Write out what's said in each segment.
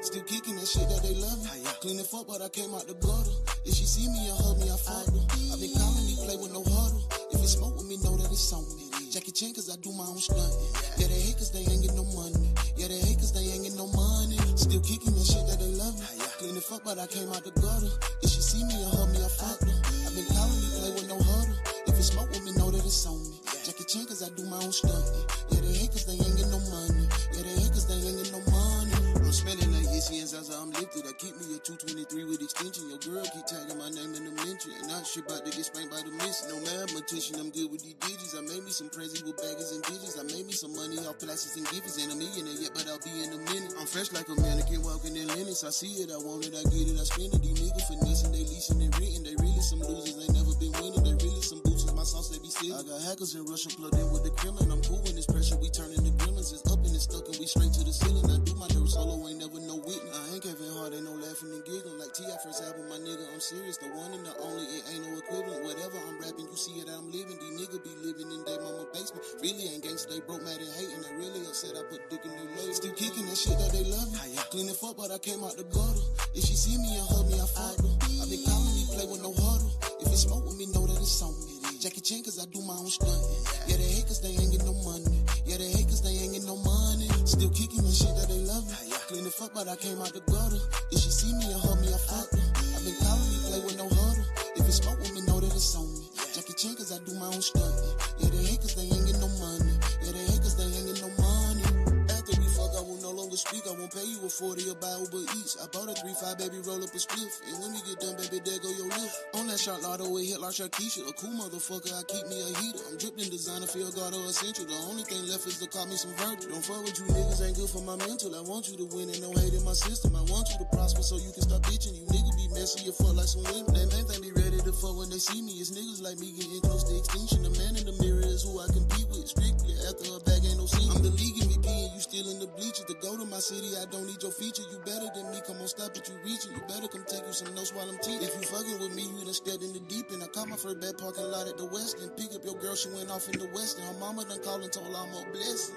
Still kicking that shit that they love me. Clean it up, but I came out the gutter. If she see me and hug me, I fuck her. I been calling me, play with no huddle. If it smoke with me, know that it's on me. Jackie Chan, cause I do my own stunt. Yeah, they hate cause they ain't get no money. Yeah, they hate cause they ain't get no money. Still kicking that shit that they love me. Clean it up, but I came out the gutter. If she see me and hug me, I fuck her. I been calling me, play with no huddle. If it smoke with me, know that it's on me. Jackie Chan, cause I do my own stunt. Yeah, they hate cause they ain't get no money. Yeah, they hate cause they ain't get no money. I'm smelling like Hessians as I'm lifted. I keep me a 223 with extension. Your girl keep tagging my name in the mention. And now she about to get spanked by the miss. No mathematician, I'm good with these digits. I made me some crazy with baggers and digits. I made me some money off plastics and gifts. Ain't a millionaire yet, but I'll be in a minute. I'm fresh like a mannequin walking in Linux. I see it, I want it, I get it, I spend it. These niggas finessing, they leasing and written. They really some losers, they never been winning. They really some boosters, my sauce, they be still. I got hackers in Russia plugged in with the Kremlin. I'm cool when this pressure, we turning the gremlins. It's up and it's stuck and we straight to the ceiling. I do my dirt solo, ain't never no witness. I ain't Kevin Hart, ain't no laughing and giggling. Like T.I. first album, my nigga, I'm serious. The one and the only, it ain't no equivalent. Whatever I'm rapping, you see it, I'm living. These niggas be living in their mama basement. Really ain't gangsta, they broke, mad and hating. They really upset, I put dick in their legs. Still kicking that shit that they love me. Clean it up, but I came out the gutter. If she see me and hug me, I fuck her. I been calling me, play with no huddle. If it smoke with me, know that it's on me. Jackie Chan, cause I do my own stunt. Yeah, they hate cause they ain't get no money. Yeah, they hate cause they ain't get no money. Still kicking the shit that they love me. Clean it up, but I came out the gutter. If she see me and hug me, I fuck her. I been calling me, play with no huddle. If it smoke with me, know that it's on me. Jackie Chan, cause I do my own stunt. Yeah, they hate cause they ain't get no money. Yeah, they hate cause they ain't get no money. After we fuck, I will no longer speak. I won't pay you a 40 or buy Uber Eats. I bought a 3-5, baby, roll up a spliff. And when we get done, baby, there go your lift. On that shot lotto, it hit like Shakisha. A cool motherfucker, I keep me a heater. I'm dripping designer, field guard or essential. The only thing left is to call me some virtue. Don't fuck with you niggas, ain't good for my mental. I want you to win and no hate in my system. I want you to prosper so you can stop bitching. You niggas be messy, you fuck like some women. They main thing be ready to fuck when they see me. It's niggas like me getting close to extinction. The man in the mirror is who I compete with. Strictly after a bag ain't no scene. I'm the league MVP and you still in the bleachers. To go to my city, I don't need your feature. You better than me, come on, stop it, you reaching. You better come take you some notes while I'm teaching. If you fucking with me, you done stepped in the deep end. I caught my first bad parking lot at the West and pick up your girl, she went off in the West. And her mama done called and told her I'm a blessing.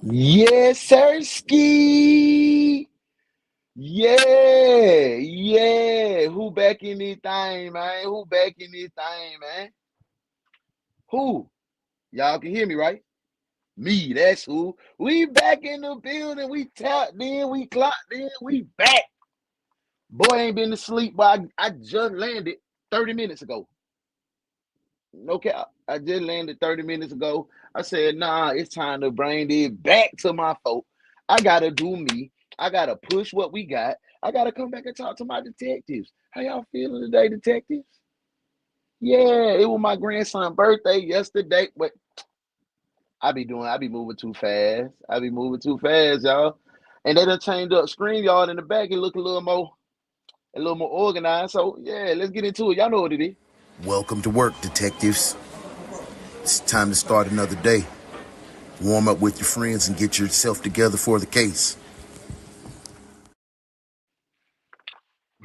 Yes, sir, ski. Yeah. Who back in this thing, man? Who back in this thing, man? Who? Y'all can hear me, right? Me, that's who. We back in the building. We tapped in, we clocked in, we back. Boy ain't been to sleep, but I just landed 30 minutes ago. No cap. I just landed 30 minutes ago. I said, nah, it's time to bring this back to my folk. I gotta do me. I gotta push what we got. I gotta come back and talk to my detectives. How y'all feeling today, detectives? Yeah, it was my grandson's birthday yesterday, but I be moving too fast. I be moving too fast, y'all. And they done changed up screen yard in the back. It look a little more organized. So yeah, let's get into it. Y'all know what it is. Welcome to work, detectives. It's time to start another day. Warm up with your friends and get yourself together for the case.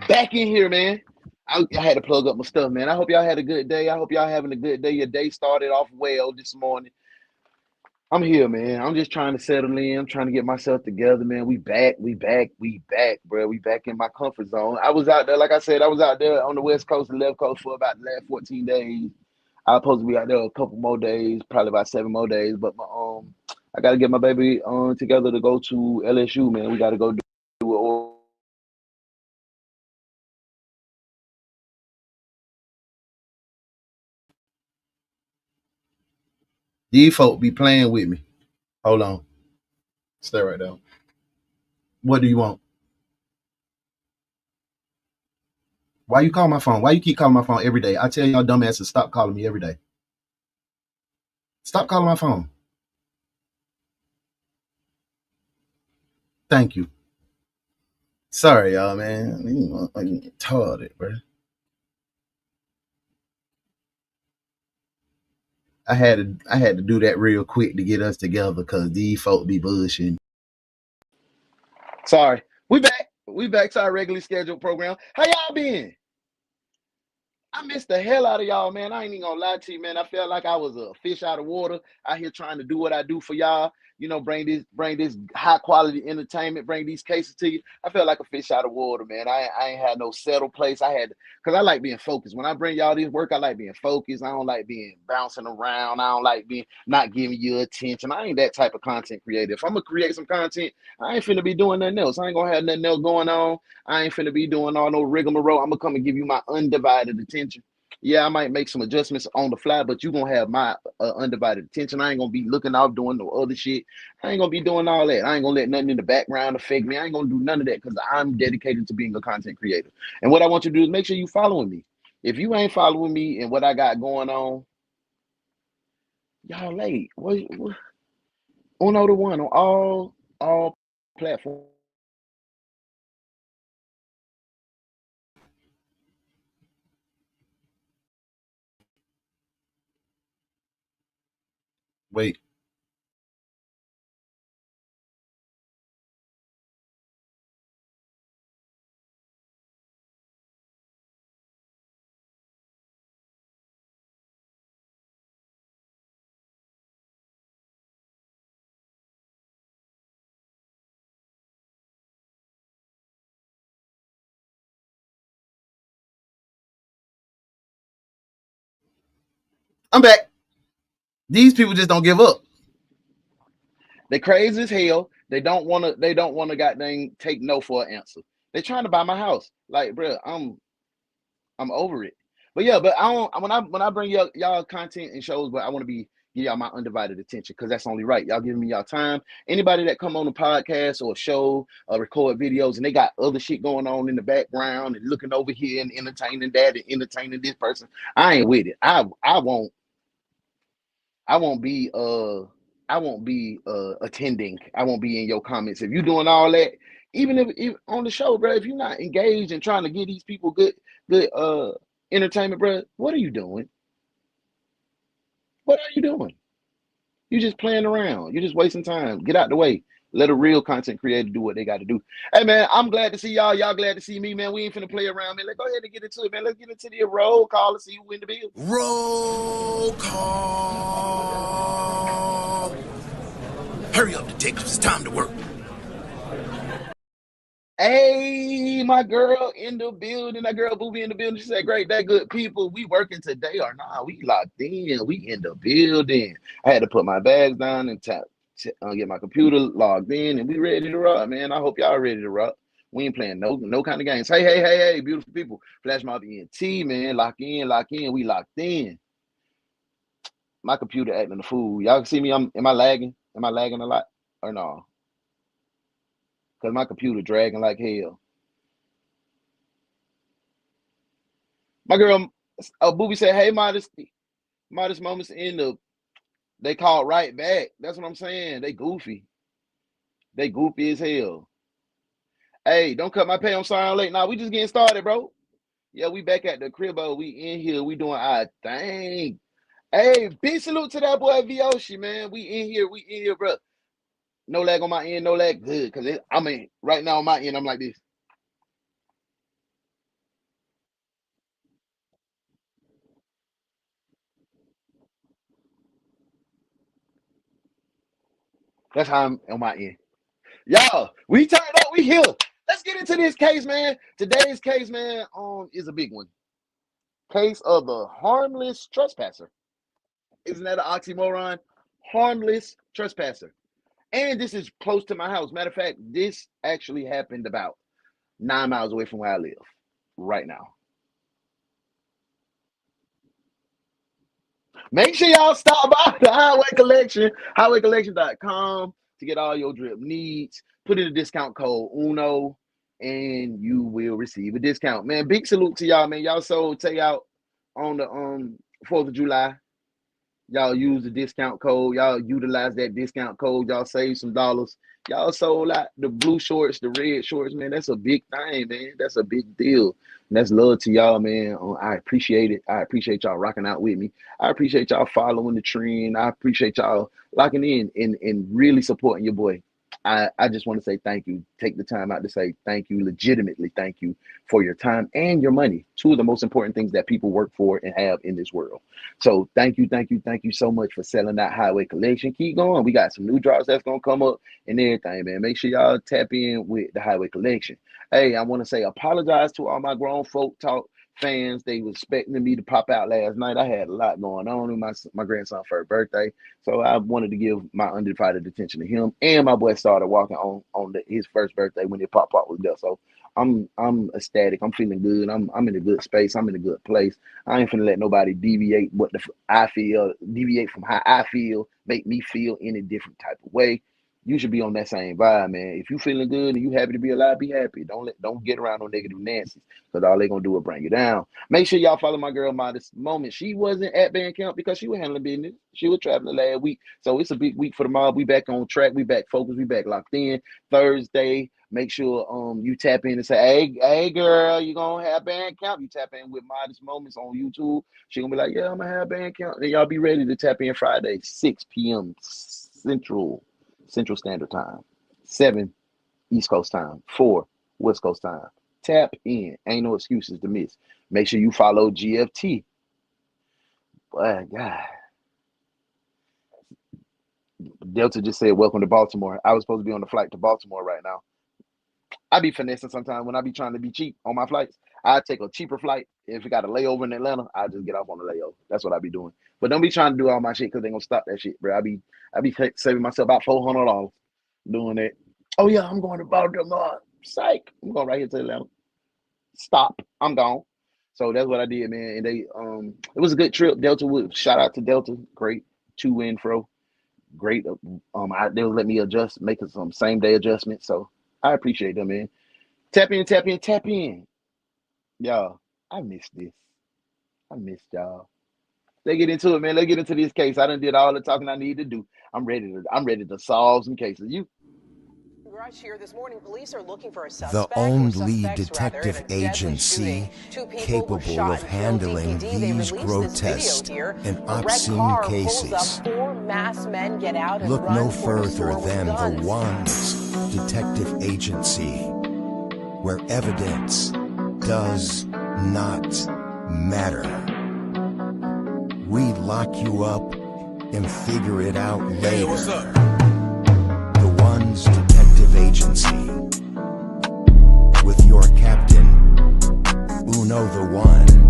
Back in here, man. I had to plug up my stuff, man. I hope y'all had a good day. I hope y'all having a good day. Your day started off well this morning. I'm here, man. I'm just trying to settle in. I'm trying to get myself together, man. We back, bro. We back in my comfort zone. I was out there, like I said, I was out there on the West Coast and left coast for about the last 14 days. I was supposed to be out there a couple more days, probably about 7 more days. But I gotta get my baby together to go to LSU, man. We gotta go do it. These folk be playing with me. Hold on. Stay right there. What do you want? Why you call my phone? Why you keep calling my phone every day? I tell y'all dumbasses, stop calling me every day. Stop calling my phone. Thank you. Sorry, y'all, man. I'm retarded, bro. I had to do that real quick to get us together because these folk be bullshitting. Sorry. We back. We back to our regularly scheduled program. How y'all been? I missed the hell out of y'all, man. I ain't even gonna lie to you, man. I felt like I was a fish out of water out here trying to do what I do for y'all. You know, bring this high quality entertainment, bring these cases to you. I felt like a fish out of water, man. I ain't had no settled place. I had because I like being focused. When I bring y'all this work, I like being focused. I don't like being bouncing around. I don't like being not giving you attention. I ain't that type of content creator. If I'm gonna create some content, I ain't finna be doing nothing else. I ain't gonna have nothing else going on. I ain't finna be doing all no rigmarole. I'm gonna come and give you my undivided attention. Yeah, I might make some adjustments on the fly, but you're gonna have my undivided attention. I ain't gonna be looking off doing no other shit. I ain't gonna be doing all that. I ain't gonna let nothing in the background affect me. I ain't gonna do none of that because I'm dedicated to being a content creator. And what I want you to do is make sure you following me. If you ain't following me and what I got going on, y'all late. What uno to one on all platforms. Wait. I'm back. These people just don't give up. They crazy as hell. They don't wanna. They don't wanna goddamn take no for an answer. They trying to buy my house. Like, bro, I'm over it. But yeah, but I don't. When I bring y'all content and shows, but I want to be give y'all my undivided attention because that's only right. Y'all giving me y'all time. Anybody that come on a podcast or a show or record videos and they got other shit going on in the background and looking over here and entertaining that and entertaining this person, I ain't with it. I won't be attending. I won't be in your comments. If you doing all that, even if on the show, bro, if you're not engaged and trying to give these people good entertainment, bro, what are you doing? What are you doing? You just playing around. You're just wasting time. Get out the way. Let a real content creator do what they got to do. Hey man, I'm glad to see y'all. Y'all glad to see me, man. We ain't finna play around, man. Let's go ahead and get into it, man. Let's get into the roll call and see who win the bill. Roll call. Hurry up, detectives. It's time to work. Hey, my girl in the building. That girl Booby in the building. She said, "Great, that good people. We working today or not? We locked in. We in the building." I had to put my bags down and get my computer logged in, and we ready to rock, man. I hope y'all ready to rock. We ain't playing no kind of games. Hey, beautiful people. Flash Mob ENT, man. Lock in, lock in. We locked in. My computer acting a fool. Y'all can see me. Am I lagging? Am I lagging a lot or no? Cause my computer dragging like hell. My girl, Booby said, "Hey, modest moments in the." They called right back. That's what I'm saying. They goofy. They goofy as hell. Hey, don't cut my pay. I'm sorry I'm late. Nah, we just getting started, bro. Yeah, we back at the cribbo. We in here. We doing our thing. Hey, big salute to that boy Vyoshi, man. We in here. We in here, bro. No lag on my end. No lag. Good. Cause I mean, right now on my end, I'm like this. That's how I'm on my end. Y'all, we turned up. We here. Let's get into this case, man. Today's case, man, is a big one. Case of the harmless trespasser. Isn't that an oxymoron? Harmless trespasser. And this is close to my house. Matter of fact, this actually happened about 9 miles away from where I live right now. Make sure y'all stop by the Highway Collection, highwaycollection.com to get all your drip needs. Put in a discount code UNO and you will receive a discount. Man, big salute to y'all, man. Y'all sold takeout on the 4th of July. Y'all use the discount code. Y'all utilize that discount code. Y'all save some dollars. Y'all sold out the blue shorts, the red shorts, man. That's a big thing, man. That's a big deal. And that's love to y'all, man. I appreciate it. I appreciate y'all rocking out with me. I appreciate y'all following the trend. I appreciate y'all locking in and really supporting your boy. I just want to say thank you. Take the time out to say thank you, legitimately thank you for your time and your money. Two of the most important things that people work for and have in this world. So thank you so much for selling that highway collection. Keep going. We got some new drops that's gonna come up and everything, man. Make sure y'all tap in with the highway collection. Hey, I want to say apologize to all my grown folk talk fans. They was expecting me to pop out last night. I had a lot going on with my grandson's first birthday. So I wanted to give my undivided attention to him. And my boy started walking on his first birthday when his pop was there. So I'm ecstatic. I'm feeling good. I'm in a good space. I'm in a good place. I ain't finna let nobody deviate I feel, deviate from how I feel, make me feel any different type of way. You should be on that same vibe, man. If you feeling good and you happy to be alive, be happy. Don't get around no negative Nancy's, because all they gonna do is bring you down. Make sure y'all follow my girl Modest Moment. She wasn't at band camp because she was handling business. She was traveling last week. So it's a big week for the mob. We back on track. We back focused. We back locked in. Thursday, make sure you tap in and say, hey girl, you gonna have band camp. You tap in with Modest Moments on YouTube. She gonna be like, yeah, I'm gonna have band camp. And y'all be ready to tap in Friday, 6 p.m. Central Standard Time, 7 East Coast Time, 4 West Coast Time. Tap in. Ain't no excuses to miss. Make sure you follow GFT. Boy, God. Delta just said, welcome to Baltimore. I was supposed to be on the flight to Baltimore right now. I be finessing sometimes when I be trying to be cheap on my flights. I take a cheaper flight. If it got a layover in Atlanta, I just get off on the layover. That's what I be doing. But don't be trying to do all my shit because they gonna stop that shit, bro. I be saving myself about $400 doing that. Oh yeah, I'm going to Baltimore. Psych. I'm going right here to Atlanta. Stop. I'm gone. So that's what I did, man. And it was a good trip. Delta would shout out to Delta. Great to and fro. Great. They would let me adjust, making some same day adjustments. So I appreciate them, man. Tap in. Y'all, I missed this. I missed y'all. Let's get into it, man. Let's get into this case. I done did all the talking I need to do. I'm ready to solve some cases. You Here this morning, police are looking for a The suspect only detective agency capable of handling these grotesque and obscene cases. Look no further than the Ones Detective Agency, where evidence does not matter. We lock you up and figure it out later. Hey, what's up? The Ones Detective Agency, with your captain, Uno the One.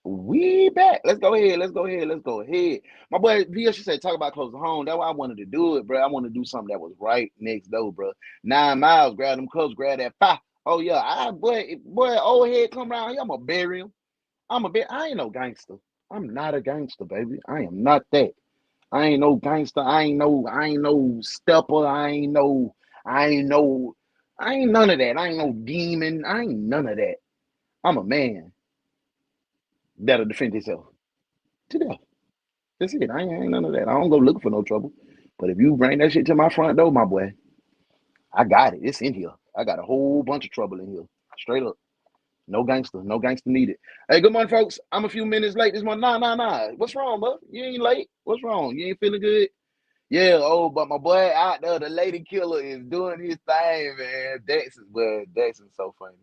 We back. Let's go ahead. My boy Via, she said, talk about close to home. That's why I wanted to do it, bro. I want to do something that was right next door, bro. 9 miles, grab them close, grab that pie. Oh yeah, boy, old head come around here, I'm gonna bury him. I ain't no gangster. I'm not a gangster, baby. I am not that. I ain't no gangster. I ain't no stepper. I ain't none of that. I ain't no demon. I ain't none of that. I'm a man that'll defend himself to death. That's it. I ain't none of that. I don't go looking for no trouble. But if you bring that shit to my front door, my boy, I got it. It's in here. I got a whole bunch of trouble in here. Straight up. No gangster needed. Hey, good morning, folks. I'm a few minutes late this morning. Nah. What's wrong, bro? You ain't late. What's wrong? You ain't feeling good? Yeah, but my boy out there, the lady killer, is doing his thing, man. Daxon's so funny.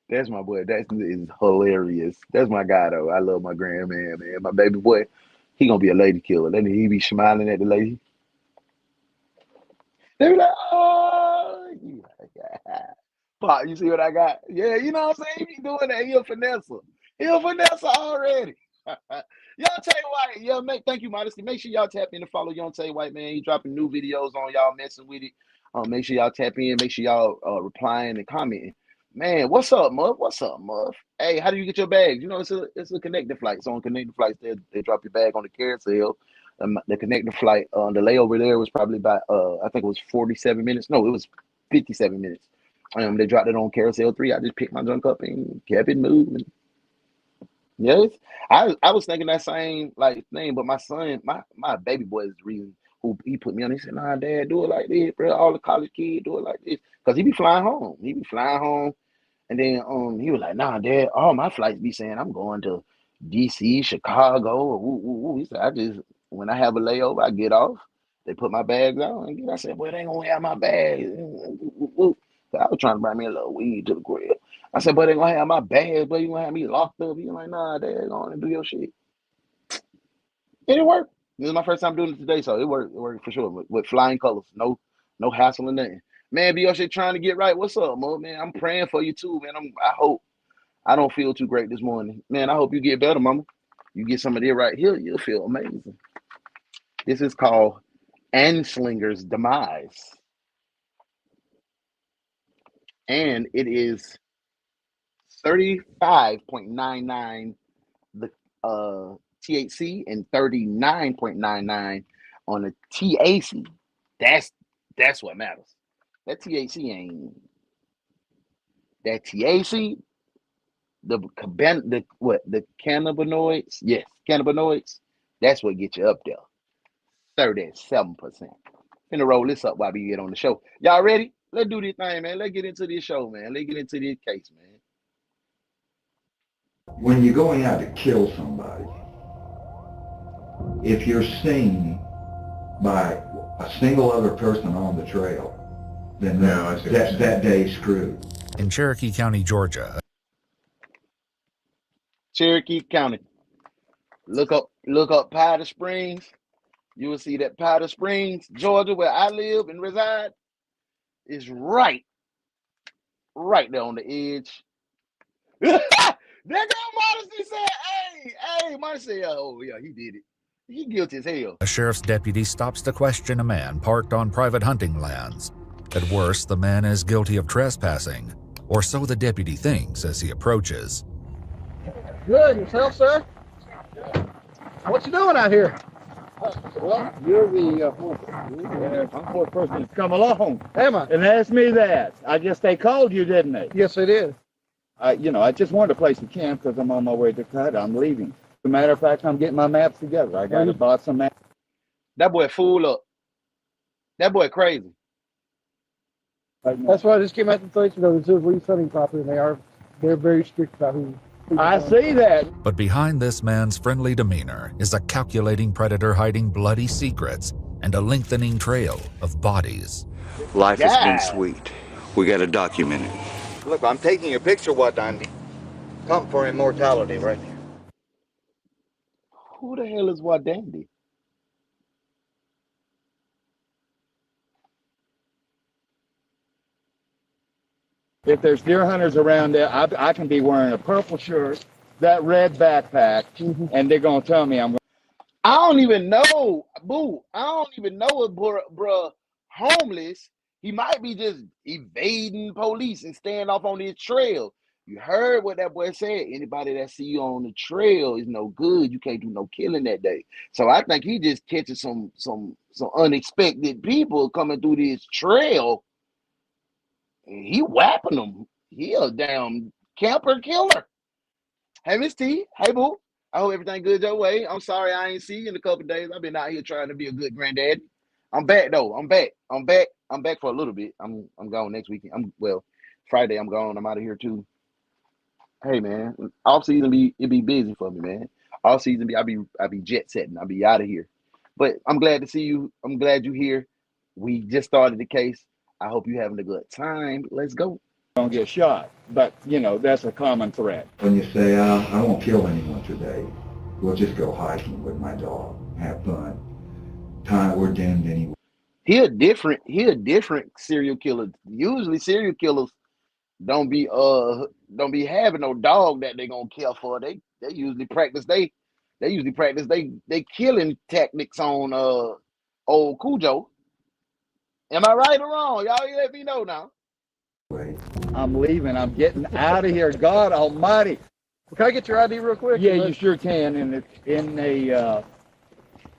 That's my boy. Daxon is hilarious. That's my guy, though. I love my grandman, man. My baby boy, he gonna be a lady killer. Then he be smiling at the lady. They be like, oh, yeah. Pop, you see what I got? Yeah, you know what I'm saying? He be doing that. He a finesse already. Yontay White. Yeah, thank you, Modesty. Make sure y'all tap in to follow Yontay White, man. He dropping new videos on y'all messing with it. Make sure y'all tap in. Make sure y'all replying and commenting. Man, what's up, Muff? Hey, how do you get your bags? You know, it's a connecting flight. So on connecting flights, they drop your bag on the carousel. the connecting flight. The layover there was probably about I think it was 47 minutes. No, it was 57 minutes. They dropped it on Carousel 3. I just picked my junk up and kept it moving. Yes, I was thinking that same like thing, but my son, my baby boy is the reason who he put me on. He said, "Nah, Dad, do it like this, bro. All the college kids do it like this, cause he be flying home. And then he was like, "Nah, Dad, all my flights be saying I'm going to DC, Chicago, or woo, woo, woo." He said, "I just when I have a layover, I get off. They put my bags on and get." I said, "Boy, they ain't gonna have my bags." So I was trying to buy me a little weed to the grill. I said, "But they gonna have my bags, but you gonna have me locked up." He like, "Nah, Dad, go on and do your shit." And it worked. This is my first time doing it today, so it worked. It worked for sure with flying colors. No hassle or nothing. Man, be your shit trying to get right. What's up, Mo? Man, I'm praying for you too, man. I hope I don't feel too great this morning. Man, I hope you get better, mama. You get some of that right here, you'll feel amazing. This is called Anslinger's Demise. And it is 35.99 the THC and 39.99 on the TAC. That's what matters. That THC ain't that THC. The cannabinoids? Yes, cannabinoids. That's what gets you up there. 37%. Finna roll this up while we get on the show. Y'all ready? Let's do this thing, man. Let's get into this show, man. Let's get into this case, man. When you're going out to kill somebody, if you're seen by a single other person on the trail, then that day's screwed. In Cherokee County, Georgia. Cherokee County. Look up Powder Springs. You will see that Powder Springs, Georgia, where I live and reside, is right there on the edge. That girl Modesty said, hey, Modesty, oh yeah, he did it. He guilty as hell. A sheriff's deputy stops to question a man parked on private hunting lands. At worst, the man is guilty of trespassing, or so the deputy thinks as he approaches. Good, yourself, sir? What you doing out here? Well, you're the fourth person to come along. Am I? And ask me that. I guess they called you, didn't they? Yes, they did. I just wanted a place to camp because I'm on my way to cut. I'm leaving. As a matter of fact, I'm getting my maps together. I got to buy some maps. That boy fool up. That boy crazy. That's why I just came out to place of those lease hunting property. They're very strict about who. I see that. But behind this man's friendly demeanor is a calculating predator hiding bloody secrets and a lengthening trail of bodies. Life has been sweet. We got to document it. Look, I'm taking a picture, Wadandi. Come for immortality right here. Who the hell is Wadandi? If there's deer hunters around there, I can be wearing a purple shirt, that red backpack, and they're going to tell me I'm going. I don't even know, boo. I don't even know if bruh homeless. He might be just evading police and staying off on his trail. You heard what that boy said. Anybody that see you on the trail is no good. You can't do no killing that day. So I think he just catches some unexpected people coming through this trail. And he whapping them. He a damn camper killer. Hey, Miss T. Hey, boo. I hope everything good your way. I'm sorry I ain't see you in a couple of days. I've been out here trying to be a good granddaddy. I'm back though. I'm back for a little bit. I'm gone next weekend. Friday I'm gone. I'm out of here too. Hey man, off season it be busy for me, man. Off season I be jet setting. I'll be out of here. But I'm glad to see you. I'm glad you're here. We just started the case. I hope you're having a good time. Let's go. Don't get shot, but that's a common threat. When you say, I won't kill anyone today, we'll just go hiking with my dog, have fun. We're doomed anyway. He a different serial killer. Usually serial killers don't be having no dog that they gonna kill for. They usually practice they killing tactics on old Cujo. Am I right or wrong? Y'all let me know now. I'm leaving. I'm getting out of here. God Almighty. Can I get your ID real quick? Yeah, you sure can. And it's in a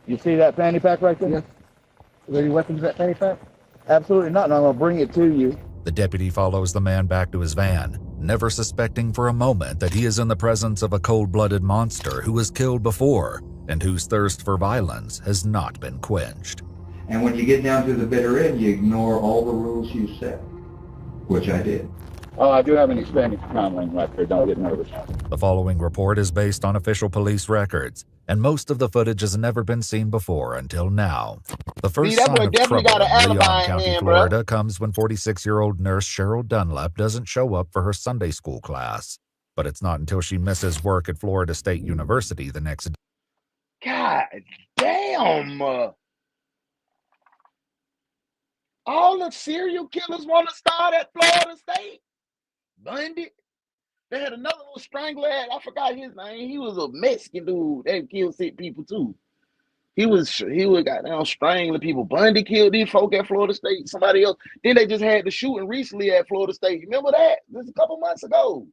You see that fanny pack right there? Yeah. Are there any weapons in that fanny pack? Absolutely not, and I'm going to bring it to you. The deputy follows the man back to his van, never suspecting for a moment that he is in the presence of a cold-blooded monster who was killed before and whose thirst for violence has not been quenched. And when you get down to the bitter end, you ignore all the rules you set, which I did. Oh, I do have an expanding command lane right there. Don't get nervous. The following report is based on official police records, and most of the footage has never been seen before until now. The first that sign boy of definitely trouble got an in alibi Leon in County, hand, Florida comes when 46-year-old nurse Cheryl Dunlap doesn't show up for her Sunday school class. But it's not until she misses work at Florida State University the next day. God damn. All the serial killers want to start at Florida State. Bundy. They had another little strangler. I forgot his name. He was a Mexican dude. They killed sick people too. He was got down strangling people. Bundy killed these folk at Florida State. Somebody else. Then they just had the shooting recently at Florida State. You remember that? This a couple months ago.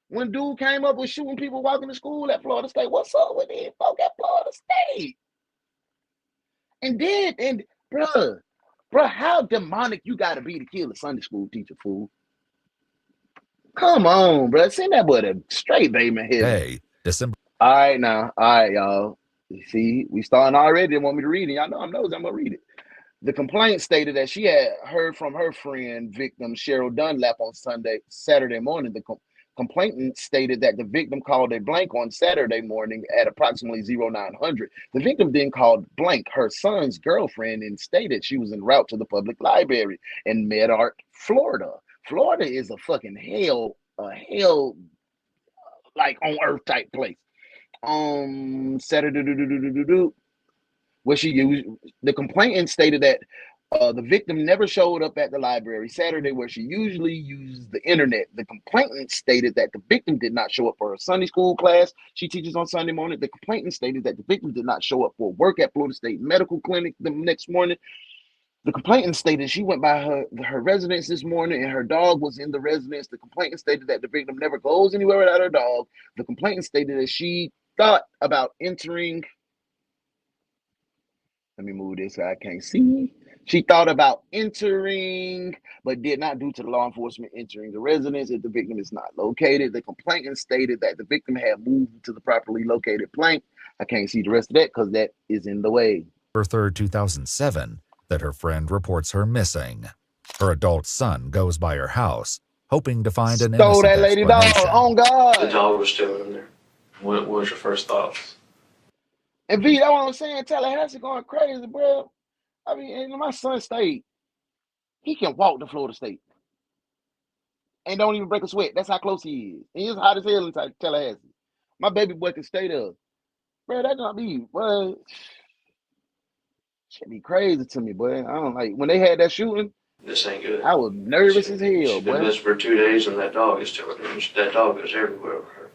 When dude came up with shooting people walking to school at Florida State. What's up with these folk at Florida State? And bruh, how demonic you gotta be to kill a Sunday school teacher, fool? Come on, bro. Send that boy to straight baby heaven. Hey, December. All right, now. All right, y'all. See, we starting already. They want me to read it. Y'all know I'm nosy. I'm going to read it. The complaint stated that she had heard from her friend, victim Cheryl Dunlap, on Saturday morning. The complainant stated that the victim called a blank on Saturday morning at approximately 0900. The victim then called blank her son's girlfriend and stated she was en route to the public library in Medark, Florida. Florida is a fucking hell like on earth type place. Saturday, where she used the complainant stated that the victim never showed up at the library Saturday, where she usually uses the internet. The complainant stated that the victim did not show up for her Sunday school class she teaches on Sunday morning. The complainant stated that the victim did not show up for work at Florida State Medical Clinic the next morning. The complainant stated she went by her residence this morning and her dog was in the residence. The complainant stated that the victim never goes anywhere without her dog. The complainant stated that she thought about entering. Let me move this so I can't see. She thought about entering, but did not due to the law enforcement entering the residence if the victim is not located. The complainant stated that the victim had moved to the properly located plank. I can't see the rest of that because that is in the way. November 3rd, 2007, that her friend reports her missing. Her adult son goes by her house, hoping to find an innocent that lady dog. Oh God! The dog was still in there. What was your first thoughts? And V, that's what I'm saying. Tallahassee going crazy, bro. I mean, my son State, he can walk to Florida State and don't even break a sweat. That's how close he is. And he's hot as hell in Tallahassee. My baby boy can stay there, bro. That gonna be, bro. Should be crazy to me, boy. I don't like when they had that shooting. This ain't good. I was nervous as hell, She's been boy. missing for 2 days, and that dog is still. That dog is everywhere with her.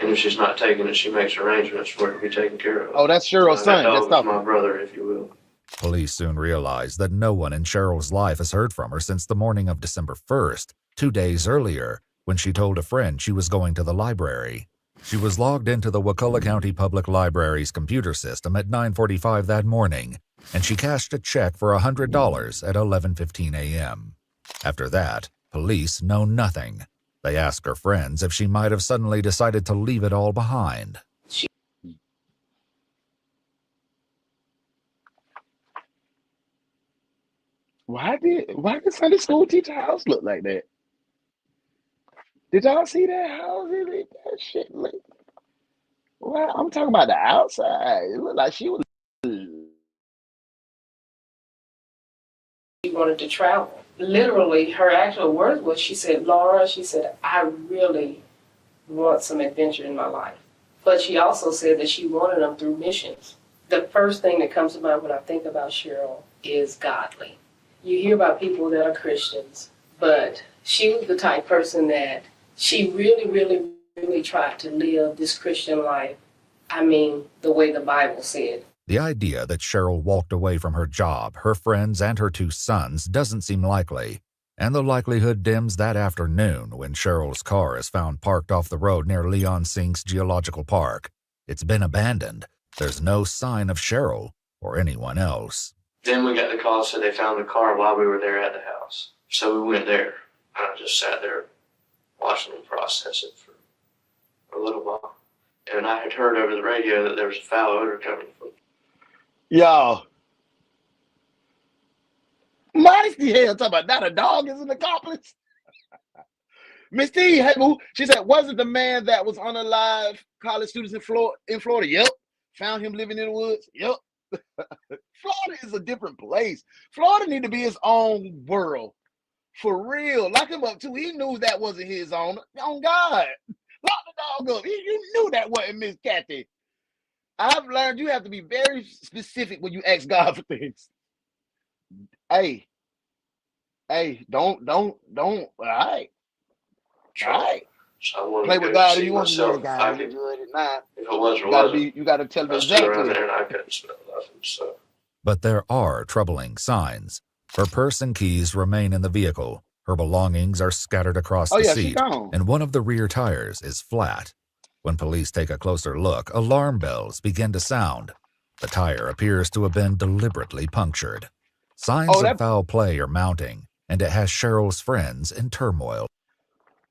And if she's not taking it, she makes arrangements for it to be taken care of. Oh, that's Cheryl's son. That dog That's is my brother, if you will. Police soon realized that no one in Cheryl's life has heard from her since the morning of December 1st, 2 days earlier, when she told a friend she was going to the library. She was logged into the Wakulla County Public Library's computer system at 9:45 that morning, and she cashed a check for $100 at 11:15 a.m. After that, police know nothing. They ask her friends if she might have suddenly decided to leave it all behind. Why did Sunday school teacher house look like that? Did y'all see that house? That shit look. Well, I'm talking about the outside. It looked like she was. She wanted to travel. Literally, her actual words was, she said, Laura, she said, I really want some adventure in my life. But she also said that she wanted them through missions. The first thing that comes to mind when I think about Cheryl is godly. You hear about people that are Christians, but she was the type person that she really tried to live this Christian life. I mean, the way the Bible said. The idea that Cheryl walked away from her job, her friends, and her 2 sons doesn't seem likely, and the likelihood dims that afternoon when Cheryl's car is found parked off the road near Leon Sink's Geological Park. It's been abandoned, There's no sign of Cheryl or anyone else. Then we got the call, said they found the car while we were there at the house. So we went there. And I just sat there watching them process it for a little while. And I had heard over the radio that there was a foul odor coming from. Y'all. Modesty hell, talking about not a dog is an accomplice. Miss T, hey, boo, she said, was it the man that was unalive college students in Florida? Yep. Found him living in the woods? Yep. Florida is a different place. Florida need to be his own world. For real. Lock him up, too. He knew that wasn't his own. On God. Lock the dog up. You knew that wasn't Miss Kathy. I've learned you have to be very specific when you ask God for things. Hey, don't. All right. All right. So play with God if you want to myself. play with God. If it was or wasn't. You got to tell him I stood around exactly. there and I couldn't smell nothing. So. But there are troubling signs. Her purse and keys remain in the vehicle. Her belongings are scattered across the seat, and one of the rear tires is flat. When police take a closer look, alarm bells begin to sound. The tire appears to have been deliberately punctured. Signs of foul play are mounting, and it has Cheryl's friends in turmoil.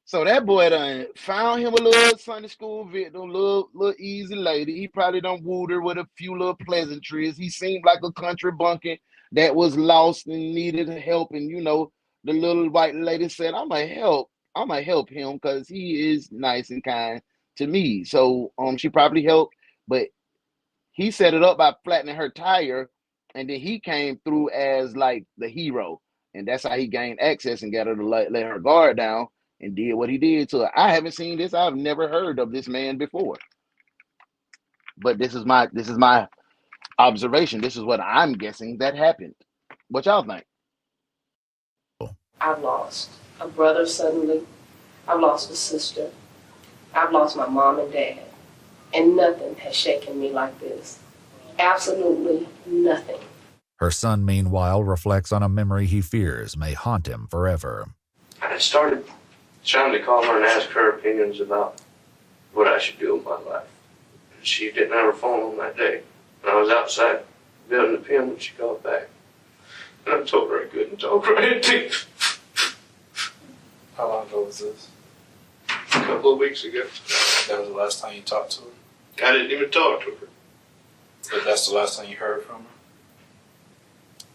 So that boy done found him a little Sunday school victim, little easy lady. He probably done wooed her with a few little pleasantries. He seemed like a country bumpkin that was lost and needed help. And, you know, the little white lady said, I'm going to help him because he is nice and kind to me. So she probably helped, but he set it up by flattening her tire. And then he came through as like the hero. And that's how he gained access and got her to let her guard down. And did what he did to her. I haven't seen this. I've never heard of this man before. But this is my observation. This is what I'm guessing that happened. What y'all think? I've lost a brother suddenly. I've lost a sister. I've lost my mom and dad. And nothing has shaken me like this. Absolutely nothing. Her son, meanwhile, reflects on a memory he fears may haunt him forever. I started trying to call her and ask her opinions about what I should do with my life. And she didn't have her phone on that day. And I was outside building the pen when she called back. And I told her I couldn't talk or anything. How long ago was this? A couple of weeks ago. That was the last time you talked to her? I didn't even talk to her. But that's the last time you heard from her?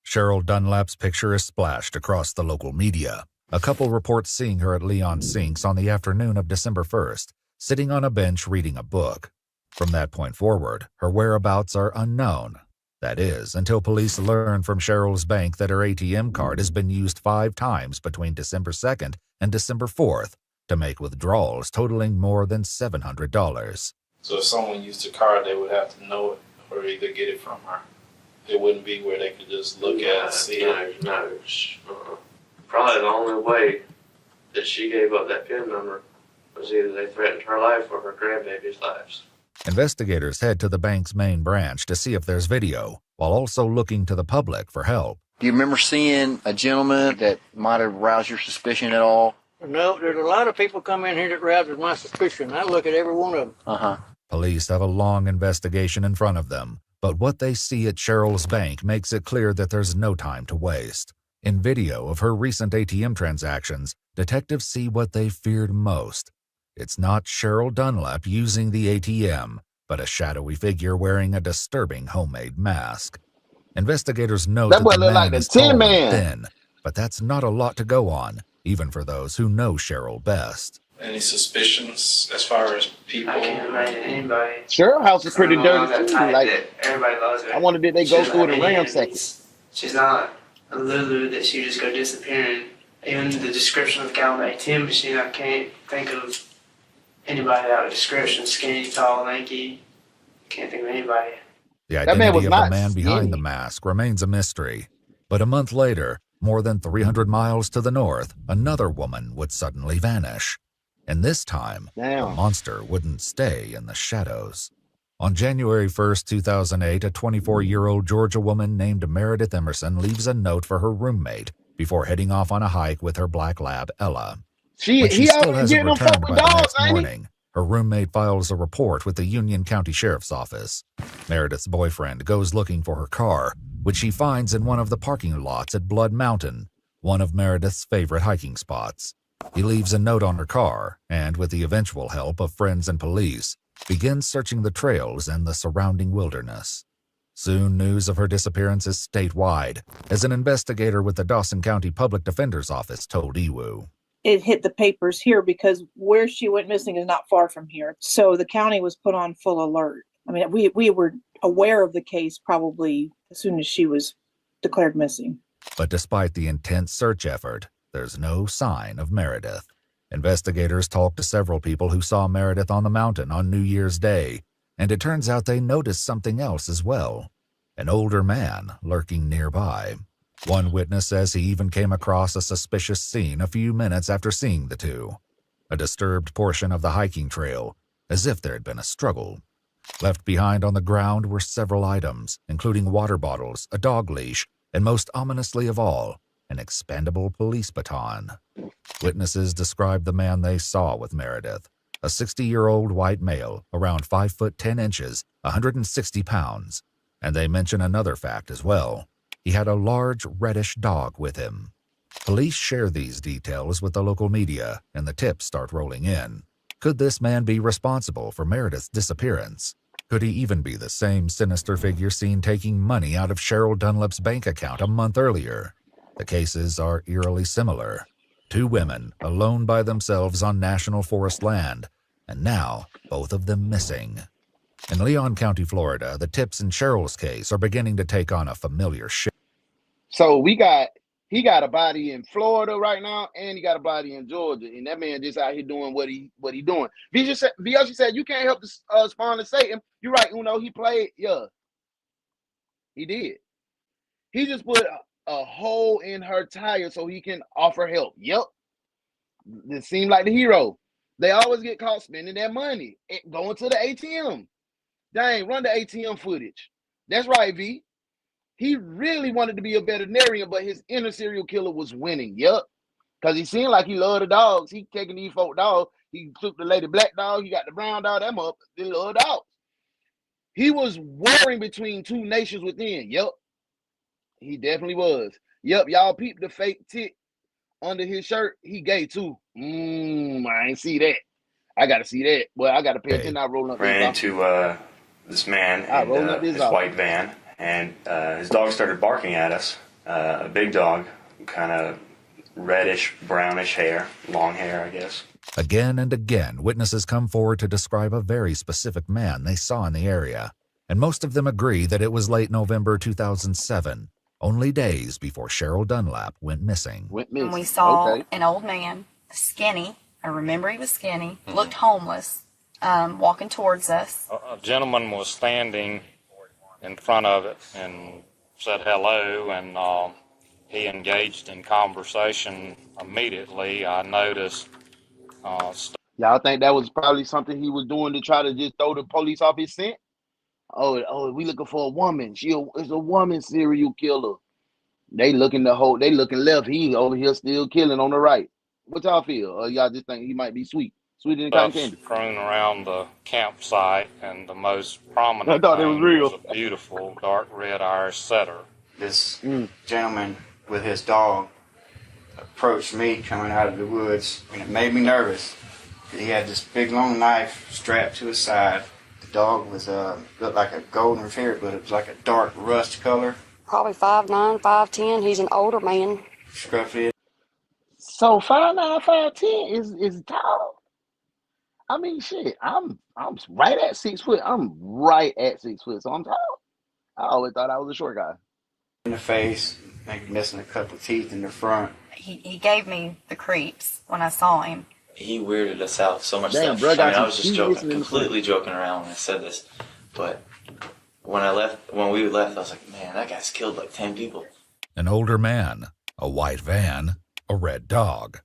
Cheryl Dunlap's picture is splashed across the local media. A couple reports seeing her at Leon Sinks on the afternoon of December 1st, sitting on a bench reading a book. From that point forward, her whereabouts are unknown. That is, until police learn from Cheryl's bank that her ATM card has been used 5 times between December 2nd and December 4th to make withdrawals totaling more than $700. So if someone used the card, they would have to know it or either get it from her. It wouldn't be where they could just look at it and see it. No. Probably the only way that she gave up that PIN number was either they threatened her life or her grandbaby's lives. Investigators head to the bank's main branch to see if there's video, while also looking to the public for help. Do you remember seeing a gentleman that might have roused your suspicion at all? No, there's a lot of people come in here that rouses my suspicion. I look at every one of them. Police have a long investigation in front of them, but what they see at Cheryl's bank makes it clear that there's no time to waste. In video of her recent ATM transactions, detectives see what they feared most. It's not Cheryl Dunlap using the ATM, but a shadowy figure wearing a disturbing homemade mask. Investigators know that the man is tall and thin, but that's not a lot to go on, even for those who know Cheryl best. Any suspicions as far as people? I can't imagine anybody. Cheryl house is pretty dirty too. Like, everybody loves her. I wonder did they go through it and ransack it. She's not a Lulu that she just go disappearing. Even the description of the guy on the ATM machine, I can't think of anybody out of description. Skinny, tall, lanky. Can't think of anybody. The identity of the man behind the mask remains a mystery. But a month later, more than 300 miles to the north, another woman would suddenly vanish. And this time, the monster wouldn't stay in the shadows. On January 1st, 2008, a 24-year-old Georgia woman named Meredith Emerson leaves a note for her roommate before heading off on a hike with her black lab, Ella. When she still hasn't returned by the next morning, Her roommate files a report with the Union County Sheriff's Office. Meredith's boyfriend goes looking for her car, which she finds in one of the parking lots at Blood Mountain, one of Meredith's favorite hiking spots. He leaves a note on her car and, with the eventual help of friends and police, begins searching the trails and the surrounding wilderness. Soon news of her disappearance is statewide, as an investigator with the Dawson County Public Defender's Office told EWU. It hit the papers here because where she went missing is not far from here. So the county was put on full alert. I mean, we were aware of the case probably as soon as she was declared missing. But despite the intense search effort, there's no sign of Meredith. Investigators talked to several people who saw Meredith on the mountain on New Year's Day, and it turns out they noticed something else as well. An older man lurking nearby. One witness says he even came across a suspicious scene a few minutes after seeing the two. A disturbed portion of the hiking trail, as if there had been a struggle. Left behind on the ground were several items, including water bottles, a dog leash, and most ominously of all, an expendable police baton. Witnesses described the man they saw with Meredith, a 60-year-old white male, around 5 foot 10 inches, 160 pounds. And they mention another fact as well. He had a large reddish dog with him. Police share these details with the local media, and the tips start rolling in. Could this man be responsible for Meredith's disappearance? Could he even be the same sinister figure seen taking money out of Cheryl Dunlap's bank account a month earlier? The cases are eerily similar. Two women, alone by themselves on national forest land, and now both of them missing. In Leon County, Florida, the tips in Cheryl's case are beginning to take on a familiar shape. So he got a body in Florida right now, and he got a body in Georgia, and that man just out here doing what he doing. Viyoshi said you can't help the spawn of Satan. You're right, Uno. He played, yeah, he did. He just put a hole in her tire so he can offer help. Yep, it seemed like the hero. They always get caught spending their money going to the ATM. Dang, run the ATM footage. That's right, V. He really wanted to be a veterinarian, but his inner serial killer was winning. Yep. Because he seemed like he loved the dogs. He taking these folk dogs. He took the lady black dog. He got the brown dog. Them up. They love dogs. He was warring between two nations within. Yep. He definitely was. Yep. Y'all peeped the fake tit under his shirt. He gay too. I ain't see that. I got to see that. Well, I got to pay attention. I roll up. Ran into this man in his white van. And his dog started barking at us. A big dog, kind of reddish, brownish hair, long hair, I guess. Again and again, witnesses come forward to describe a very specific man they saw in the area, and most of them agree that it was late November 2007, only days before Cheryl Dunlap went missing. And we saw an old man, skinny, I remember he was skinny, looked homeless, walking towards us. A gentleman was standing in front of it and said hello, and he engaged in conversation immediately. I noticed. Y'all think that was probably something he was doing to try to just throw the police off his scent? Oh, we looking for a woman. She is a woman serial killer. They looking left. He over here still killing on the right. What y'all feel? Or y'all just think he might be sweet? Sweeter than cotton candy? Strewn around the campsite, and the most prominent I thought it was real. was a beautiful dark red Irish setter. This gentleman with his dog approached me coming out of the woods, and it made me nervous. He had this big long knife strapped to his side. The dog was looked like a golden retriever, but it was like a dark rust color. Probably 5'9", 5'10". He's an older man. Scruffy. So 5'9", 5'10" is tall. I mean, shit, I'm right at 6 foot. I'm right at 6 foot, so I'm tall. I always thought I was a short guy. In the face, maybe missing a couple of teeth in the front. He gave me the creeps when I saw him. He weirded us out so much. Damn, stuff. bro, I was just joking, completely joking around when I said this. But when we left, I was like, man, that guy's killed like 10 people. An older man, a white van, a red dog.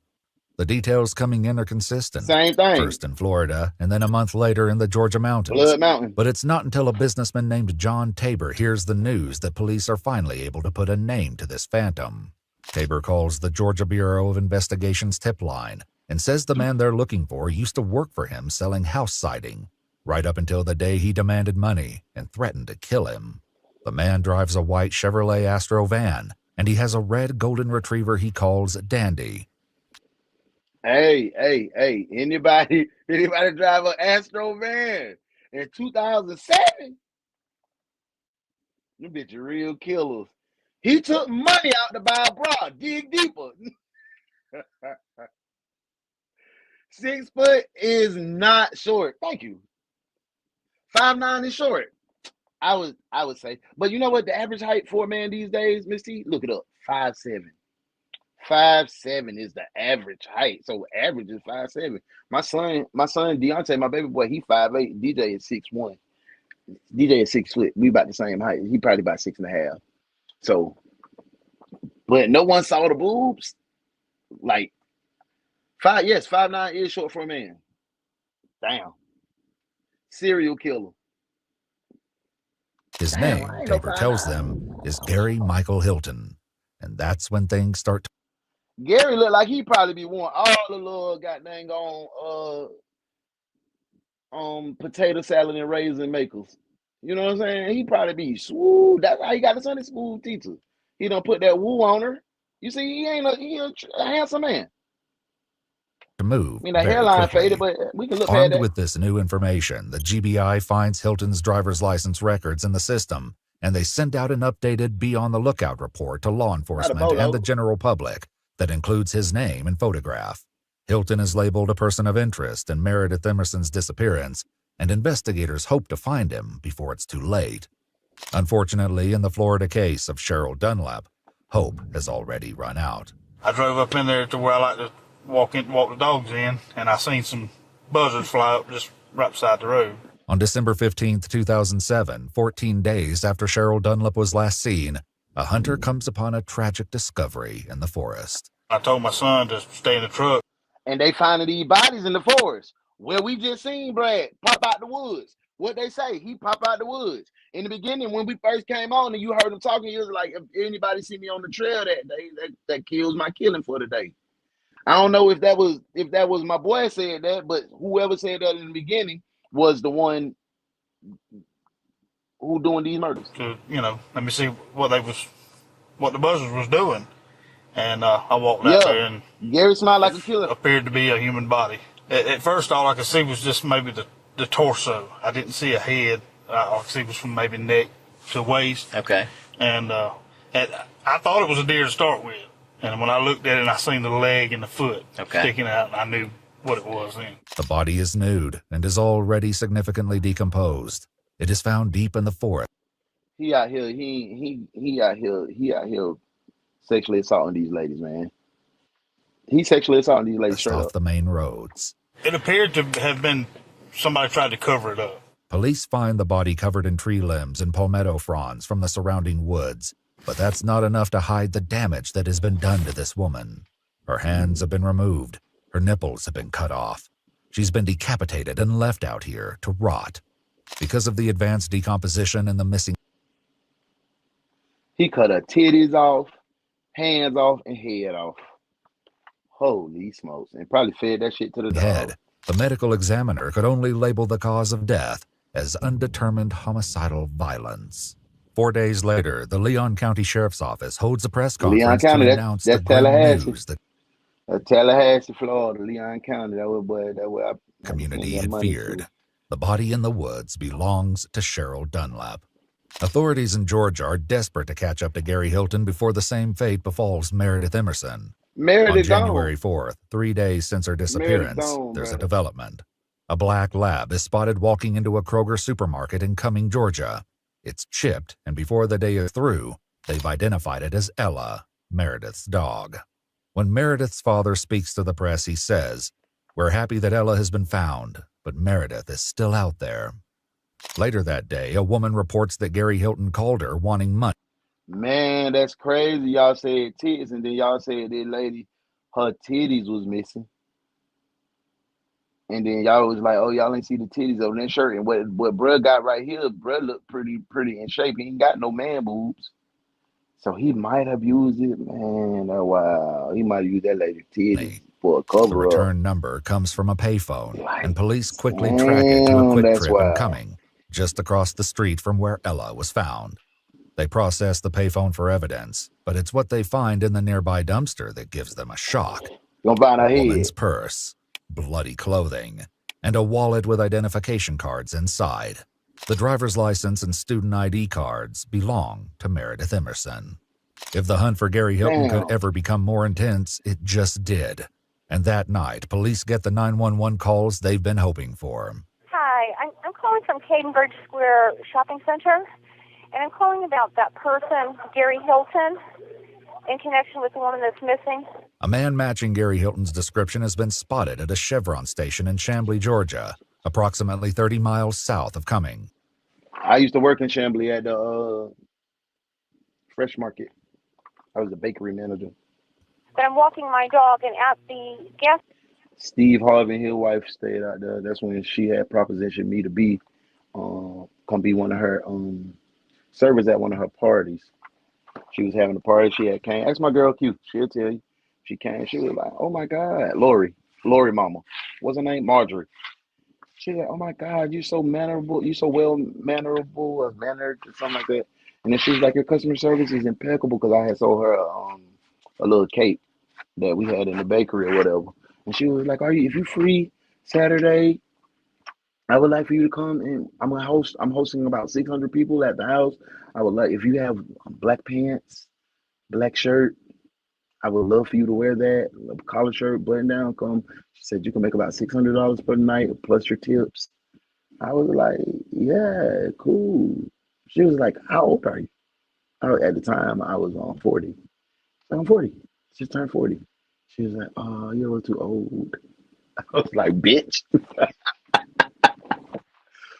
The details coming in are consistent. Same thing. First in Florida, and then a month later in the Georgia mountains. Blood Mountain. But it's not until a businessman named John Tabor hears the news that police are finally able to put a name to this phantom. Tabor calls the Georgia Bureau of Investigation's tip line and says the man they're looking for used to work for him selling house siding, right up until the day he demanded money and threatened to kill him. The man drives a white Chevrolet Astro van, and he has a red golden retriever he calls Dandy. Hey, anybody drive an Astro van in 2007? Them bitches real killers. He took money out to buy a bra. Dig deeper. 6 foot is not short. Thank you. 5'9" is short. I would say. But you know what the average height for a man these days, Miss T? Look it up. 5'7". 5'7" is the average height. So average is 5'7". My son Deontay, my baby boy, he 5'8". DJ is 6'1". DJ is 6 foot. We about the same height. He probably about 6.5. So, but no one saw the boobs. Like 5'9" is short for a man. Damn. Serial killer. His name, paper tells them, is Gary Michael Hilton. And that's when things start to... Gary look like he probably be wanting all the little goddamn potato salad and raisin makers. You know what I'm saying? He probably be smooth. That's how he got his Sunday school teacher. He don't put that woo on her. You see, he a handsome man. to move. I mean, the hairline faded, but we can look at Armed that. with this new information, the GBI finds Hilton's driver's license records in the system, and they send out an updated Be on the Lookout report to law enforcement and the general public that includes his name and photograph. Hilton is labeled a person of interest in Meredith Emerson's disappearance, and investigators hope to find him before it's too late. Unfortunately, in the Florida case of Cheryl Dunlap, hope has already run out. I drove up in there to where I like to walk the dogs in, and I seen some buzzards fly up just right beside the road. On December 15, 2007, 14 days after Cheryl Dunlap was last seen, a hunter comes upon a tragic discovery in the forest. I told my son to stay in the truck. And they finding these bodies in the forest where we just seen Brad pop out the woods. What they say, he pop out the woods. In the beginning, when we first came on and you heard him talking, he was like, if anybody see me on the trail that day, that kills my killing for the day. I don't know if that was my boy said that, but whoever said that in the beginning was the one who doing these murders. To, let me see what the buzzards was doing. And I walked out there, and Gary smiled like a killer. Appeared to be a human body. At first, all I could see was just maybe the torso. I didn't see a head. All I could see was from maybe neck to waist. Okay. And I thought it was a deer to start with. And when I looked at it, I seen the leg and the foot sticking out, and I knew what it was then. The body is nude and is already significantly decomposed. It is found deep in the forest. He out here. He out here. Sexually assaulting these ladies, man. He's sexually assaulting these ladies straight off up. the main roads. It appeared to have been somebody tried to cover it up. Police find the body covered in tree limbs and palmetto fronds from the surrounding woods, but that's not enough to hide the damage that has been done to this woman. Her hands have been removed. Her nipples have been cut off. She's been decapitated and left out here to rot. Because of the advanced decomposition and the missing... He cut her titties off, hands off, and head off. Holy smokes. And probably fed that shit to the head. dog. The medical examiner could only label the cause of death as undetermined homicidal violence. 4 days later, the Leon County Sheriff's Office holds a press conference to announce the grim news that Tallahassee, Florida, Leon County. That was community had feared. The body in the woods belongs to Cheryl Dunlap. Authorities in Georgia are desperate to catch up to Gary Hilton before the same fate befalls Meredith Emerson. On January 4th, 3 days since her disappearance, there's a development. A black lab is spotted walking into a Kroger supermarket in Cumming, Georgia. It's chipped, and before the day is through, they've identified it as Ella, Meredith's dog. When Meredith's father speaks to the press, he says, "We're happy that Ella has been found, but Meredith is still out there." Later that day, a woman reports that Gary Hilton called her wanting money. Man, that's crazy. Y'all said titties, and then y'all said that lady, her titties was missing. And then y'all was like, oh, y'all ain't see the titties over that shirt. And what bruh got right here, bruh look pretty in shape. He ain't got no man boobs. So he might have used it, man. Oh, wow. He might have used that lady's titties for a The cover up. return number comes from a payphone, and police quickly Damn, track it to a quick that's trip in wild. Cumming, just across the street from where Ella was found. They process the payphone for evidence, but it's what they find in the nearby dumpster that gives them a shock. Gonna find A a woman's head. purse, bloody clothing, and a wallet with identification cards inside. The driver's license and student ID cards belong to Meredith Emerson. If the hunt for Gary Hilton could Damn. ever become more intense, it just did. And that night, police get the 911 calls they've been hoping for. Hi, I'm calling from Cadenbridge Square Shopping Center, and I'm calling about that person, Gary Hilton, in connection with the woman that's missing. A man matching Gary Hilton's description has been spotted at a Chevron station in Chamblee, Georgia, approximately 30 miles south of Cumming. I used to work in Chamblee at the Fresh Market. I was a bakery manager. But I'm walking my dog, and at the gas. Steve Harvey and his wife stayed out there. That's when she had propositioned me to be, come be one of her servers at one of her parties. She was having a party. She had came. Ask my girl Q. She'll tell you. She came. She was like, "Oh my God, Lori mama. What's her name? Marjorie." She was like, "Oh my God, you're so mannerable. You're so well mannerable or mannered or something like that." And then she was like, "Your customer service is impeccable," because I had sold her a little cake that we had in the bakery or whatever. And she was like, if you free Saturday, I would like for you to come and I'm hosting about 600 people at the house. I would like, if you have black pants, black shirt, I would love for you to wear that. A collar shirt, button down, come. She said you can make about $600 per night plus your tips. I was like, yeah, cool. She was like, how old are you? At the time, I was on 40. I'm 40. Just turned 40. She was like, oh, you're a little too old. I was like, bitch.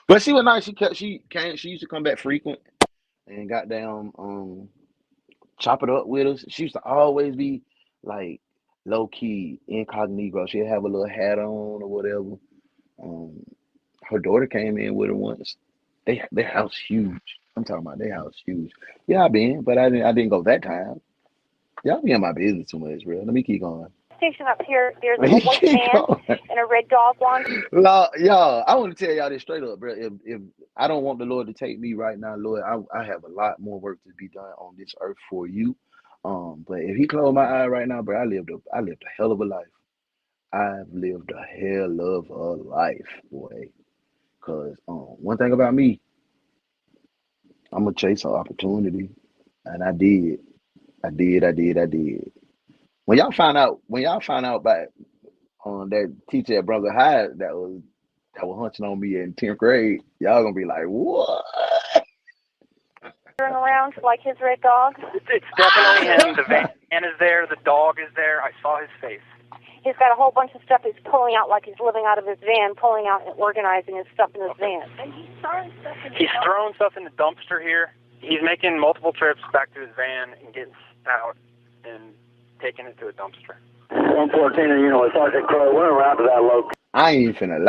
But she was nice. She used to come back frequent and got down, chop it up with us. She used to always be like low key, incognito. She'd have a little hat on or whatever. Her daughter came in with her once. Their house huge. I'm talking about their house huge. Yeah, I been, but I didn't go that time. Y'all be in my business too much, bro. Let me keep going. Station up here, there's a white van and a red dog one. Y'all, I want to tell y'all this straight up, bro. If I don't want the Lord to take me right now, Lord, I have a lot more work to be done on this earth for you. But if He closed my eye right now, bro, I lived a hell of a life. I've lived a hell of a life, boy. Cause one thing about me, I'm gonna chase an opportunity, and I did. When y'all find out about that teacher at Brother High that was hunching on me in 10th grade, y'all gonna be like, what? Turn around like his red dog. It's definitely him. The van is there. The dog is there. I saw his face. He's got a whole bunch of stuff he's pulling out like he's living out of his van, pulling out and organizing his stuff in his van. He's throwing stuff in the dumpster here. He's making multiple trips back to his van and getting out and taking it to a dumpster. 114, and Sergeant Crow went around to that location. I ain't finna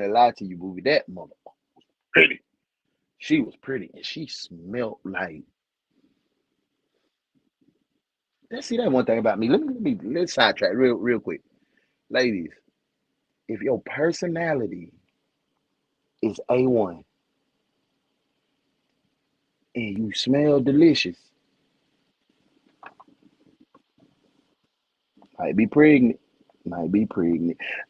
lie to you, booby. That mother was pretty. She was pretty, and she smelled like. Let's see that one thing about me. Let's sidetrack real quick, ladies. If your personality is A1 and you smell delicious, might be pregnant.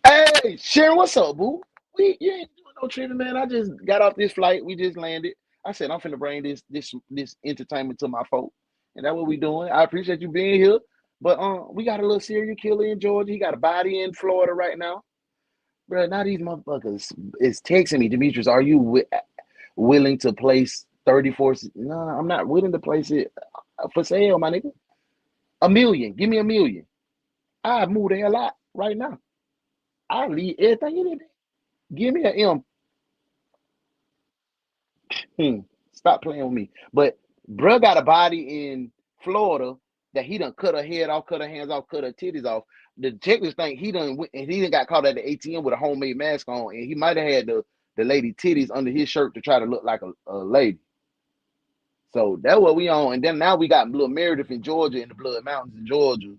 Hey, Sharon, what's up, boo? You ain't doing no tripping, man. I just got off this flight. We just landed. I said I'm finna bring this entertainment to my folk, and that's what we doing. I appreciate you being here, but we got a little serial killer in Georgia. He got a body in Florida right now, bro. Now these motherfuckers is texting me, Demetrius. Are you willing to place 34? No, I'm not willing to place it for sale, my nigga. $1 million. Give me $1 million. I move the hell out right now. I leave everything in it. Give me an M. Stop playing with me. But bruh got a body in Florida that he done cut her head off, cut her hands off, cut her titties off. The detectives think he done got caught at the ATM with a homemade mask on, and he might have had the lady titties under his shirt to try to look like a lady. So that's what we on. And then now we got little Meredith in Georgia, in the Blood Mountains in Georgia.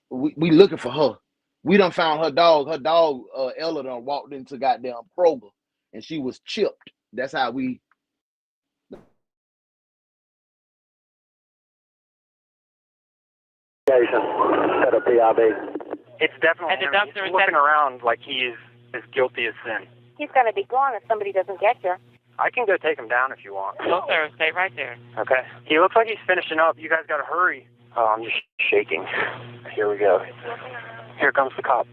We looking for her. We done found her dog. Her dog, Ella, done walked into goddamn Kroger, and she was chipped. That's how we. Set up PIB. It's definitely him. He's looking around like he is as guilty as sin. He's going to be gone if somebody doesn't get here. I can go take him down if you want. No, sir. Stay right there. Okay. He looks like he's finishing up. You guys got to hurry. Oh, I'm just shaking. Here we go. Here comes the cops.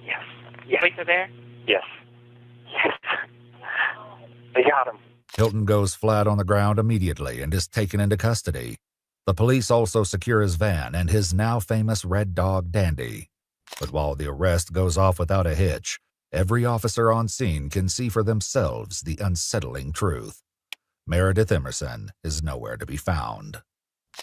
Yes. Yes. Police are there? Yes. Yes. They got him. Hilton goes flat on the ground immediately and is taken into custody. The police also secure his van and his now famous red dog, Dandy. But while the arrest goes off without a hitch, every officer on scene can see for themselves the unsettling truth. Meredith Emerson is nowhere to be found.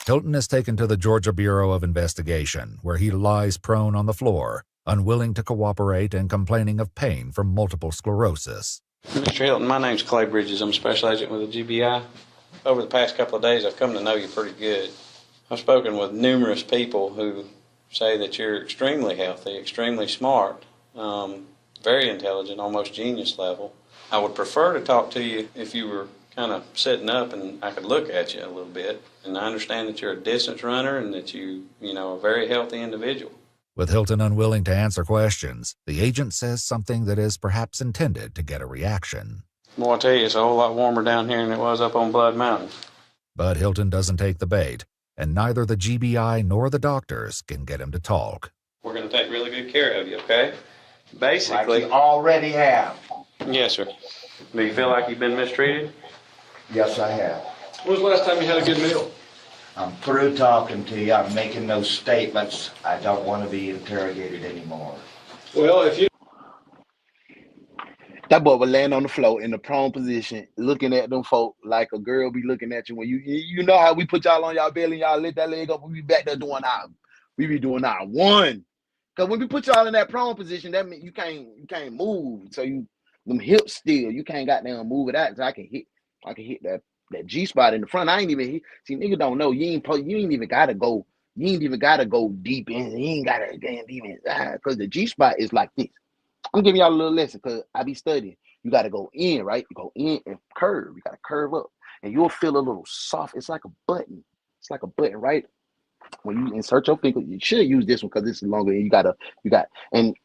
Hilton is taken to the Georgia Bureau of Investigation, where he lies prone on the floor, unwilling to cooperate and complaining of pain from multiple sclerosis. Mr. Hilton, my name's Clay Bridges. I'm a special agent with the GBI. Over the past couple of days, I've come to know you pretty good. I've spoken with numerous people who say that you're extremely healthy, extremely smart, very intelligent, almost genius level. I would prefer to talk to you if you were kind of sitting up and I could look at you a little bit. And I understand that you're a distance runner and that you know, a very healthy individual. With Hilton unwilling to answer questions, the agent says something that is perhaps intended to get a reaction. Boy, I tell you, it's a whole lot warmer down here than it was up on Blood Mountain. But Hilton doesn't take the bait, and neither the GBI nor the doctors can get him to talk. We're going to take really good care of you, okay? Basically. Like you already have. Yes, sir. Do you feel like you've been mistreated? Yes, I have. When was the last time you had a good meal? I'm through talking to you. I'm making those statements. I don't want to be interrogated anymore. Well, if you... That boy would land on the floor in the prone position, looking at them folk like a girl be looking at you when you know how we put y'all on y'all belly and y'all lift that leg up. We be back there doing our one. Cause when we put y'all in that prone position, that means you can't move. So them hips still, you can't goddamn move it out. So I can hit that G spot in the front. I ain't even hit. See, nigga don't know. You ain't even gotta go deep in. You ain't gotta get deep in. Cause the G spot is like this. I'm giving y'all a little lesson because I be studying. You got to go in, right? You go in and curve. You got to curve up. And you'll feel a little soft. It's like a button. It's like a button, right? When you insert your finger, you should use this one because this is longer. And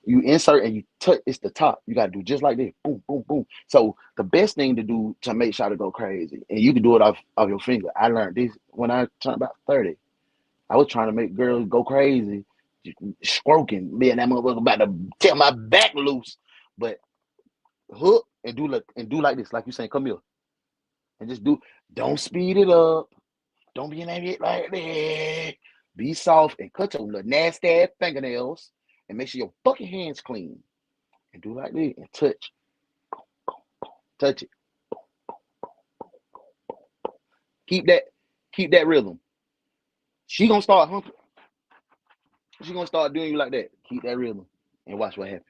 you insert and you touch. It's the top. You got to do just like this. Boom, boom, boom. So the best thing to do to make sure to go crazy, and you can do it off your finger. I learned this when I turned about 30. I was trying to make girls go crazy. Stroking, man, that motherfucker about to tear my back loose. But hook and do like this, like you saying, come here, and just don't speed it up. Don't be in that bit like that. Be soft and cut your little nasty ass fingernails and make sure your fucking hands clean. And do like this and touch. Touch it. Keep that rhythm. She gonna start humping. She gonna start doing you like that. Keep that rhythm and watch what happens.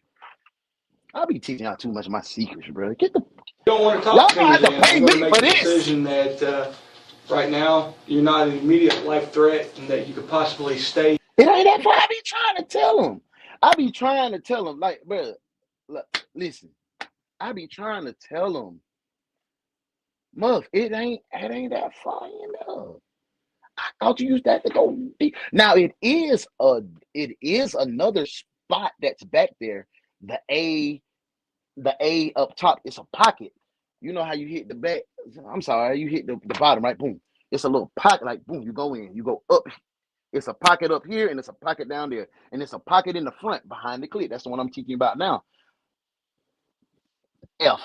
I'll be teaching y'all too much of my secrets, bro. Get the. You don't want to talk y'all to me. have to pay me make for a this. decision that right now you're not an immediate life threat and that you could possibly stay. It ain't that far. I be trying to tell them. Like, bro, look, listen. I be trying to tell them, Muff, it ain't that far, you know. I thought you used that to go deep. Now it is another spot that's back there. The A up top, it's a pocket. You know how you hit the back? I'm sorry, you hit the bottom, right? Boom. It's a little pocket, like boom, you go in, you go up. It's a pocket up here and it's a pocket down there. And it's a pocket in the front behind the clip. That's the one I'm teaching you about now. F.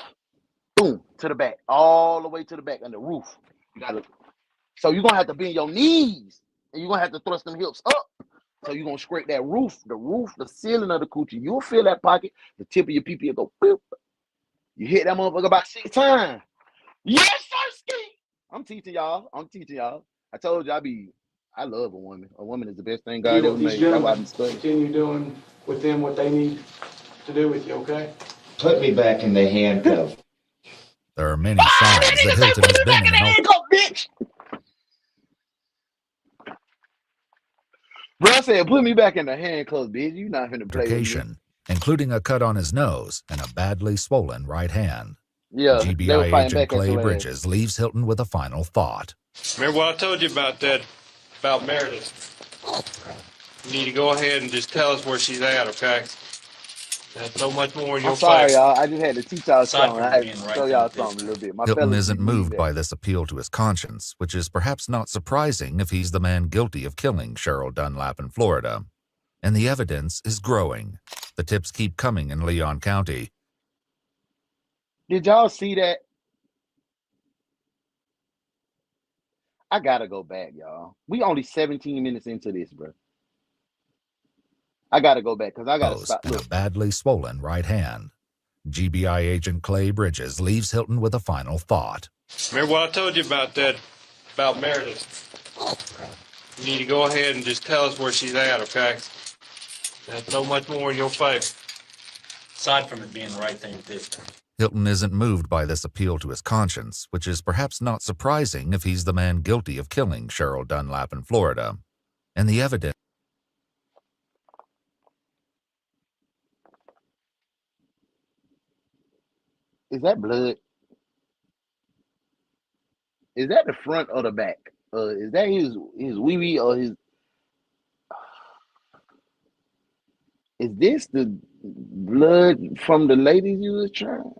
Boom. To the back. All the way to the back on the roof. So you're gonna have to bend your knees and you're gonna have to thrust them hips up. So you're gonna scrape that roof, the ceiling of the coochie. You'll feel that pocket, the tip of your pee will go boop. You hit that motherfucker about 6 times. Yes, sir, I'm teaching y'all. I told you I love a woman. A woman is the best thing God ever made. That's why I be studying. Continue doing with them what they need to do with you, okay? Put me back in the handcuffs. There are many signs that Hilton has been in an Bro, I said, put me back in the handcuffs, bitch. You not finna play with me. Including a cut on his nose and a badly swollen right hand. Yeah, they were GBI fighting agent back at Clay your ass. Bridges leaves Hilton with a final thought. Remember what I told you about that, about Meredith? You need to go ahead and just tell us where she's at, okay? That's so much more in your I'm sorry, face. y'all. I just had to teach y'all Aside something. from I had being to right show there y'all with this. something a little bit. My Hilton fellas isn't be needing moved that. by this appeal to his conscience, which is perhaps not surprising if he's the man guilty of killing Cheryl Dunlap in Florida. And the evidence is growing. The tips keep coming in Leon County. Did y'all see that? I gotta go back, y'all. We only 17 minutes into this, bro. I gotta go back because I gotta stop. And Look, a badly swollen right hand. GBI agent Clay Bridges leaves Hilton with a final thought. Remember what I told you about that, about Meredith? You need to go ahead and just tell us where she's at, okay? That's so much more in your face. Aside from it being the right thing to do. Hilton isn't moved by this appeal to his conscience, which is perhaps not surprising if he's the man guilty of killing Cheryl Dunlap in Florida. And the evidence. is that blood? Is that the front or the back? Is that his wee wee or his? Is this the blood from the ladies you was trying?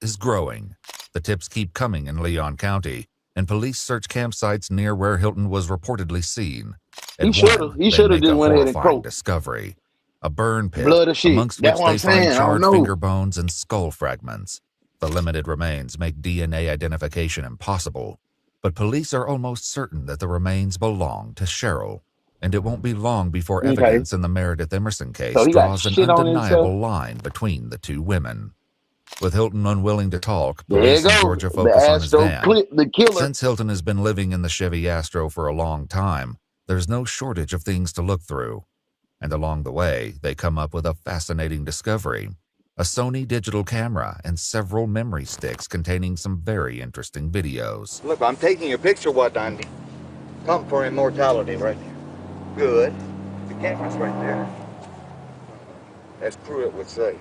Is growing. The tips keep coming in Leon County, and police search campsites near where Hilton was reportedly seen. He should have just went ahead and croaked. Discovery. A burn pit, Blood of sheep. amongst That's which what they I'm saying. find I don't charred know. finger bones and skull fragments. The limited remains make DNA identification impossible, but police are almost certain that the remains belong to Cheryl, and it won't be long before Okay. evidence in the Meredith Emerson case So he got draws an shit on undeniable himself? line between the two women. With Hilton unwilling to talk, There police you in go. Georgia The focus on his Astro van. clip the killer. Since Hilton has been living in the Chevy Astro for a long time, there's no shortage of things to look through. And along the way, they come up with a fascinating discovery: a Sony digital camera and several memory sticks containing some very interesting videos. Look, I'm taking a picture, what, Andy? Come for immortality right there. Good. The camera's right there. As Pruitt would say.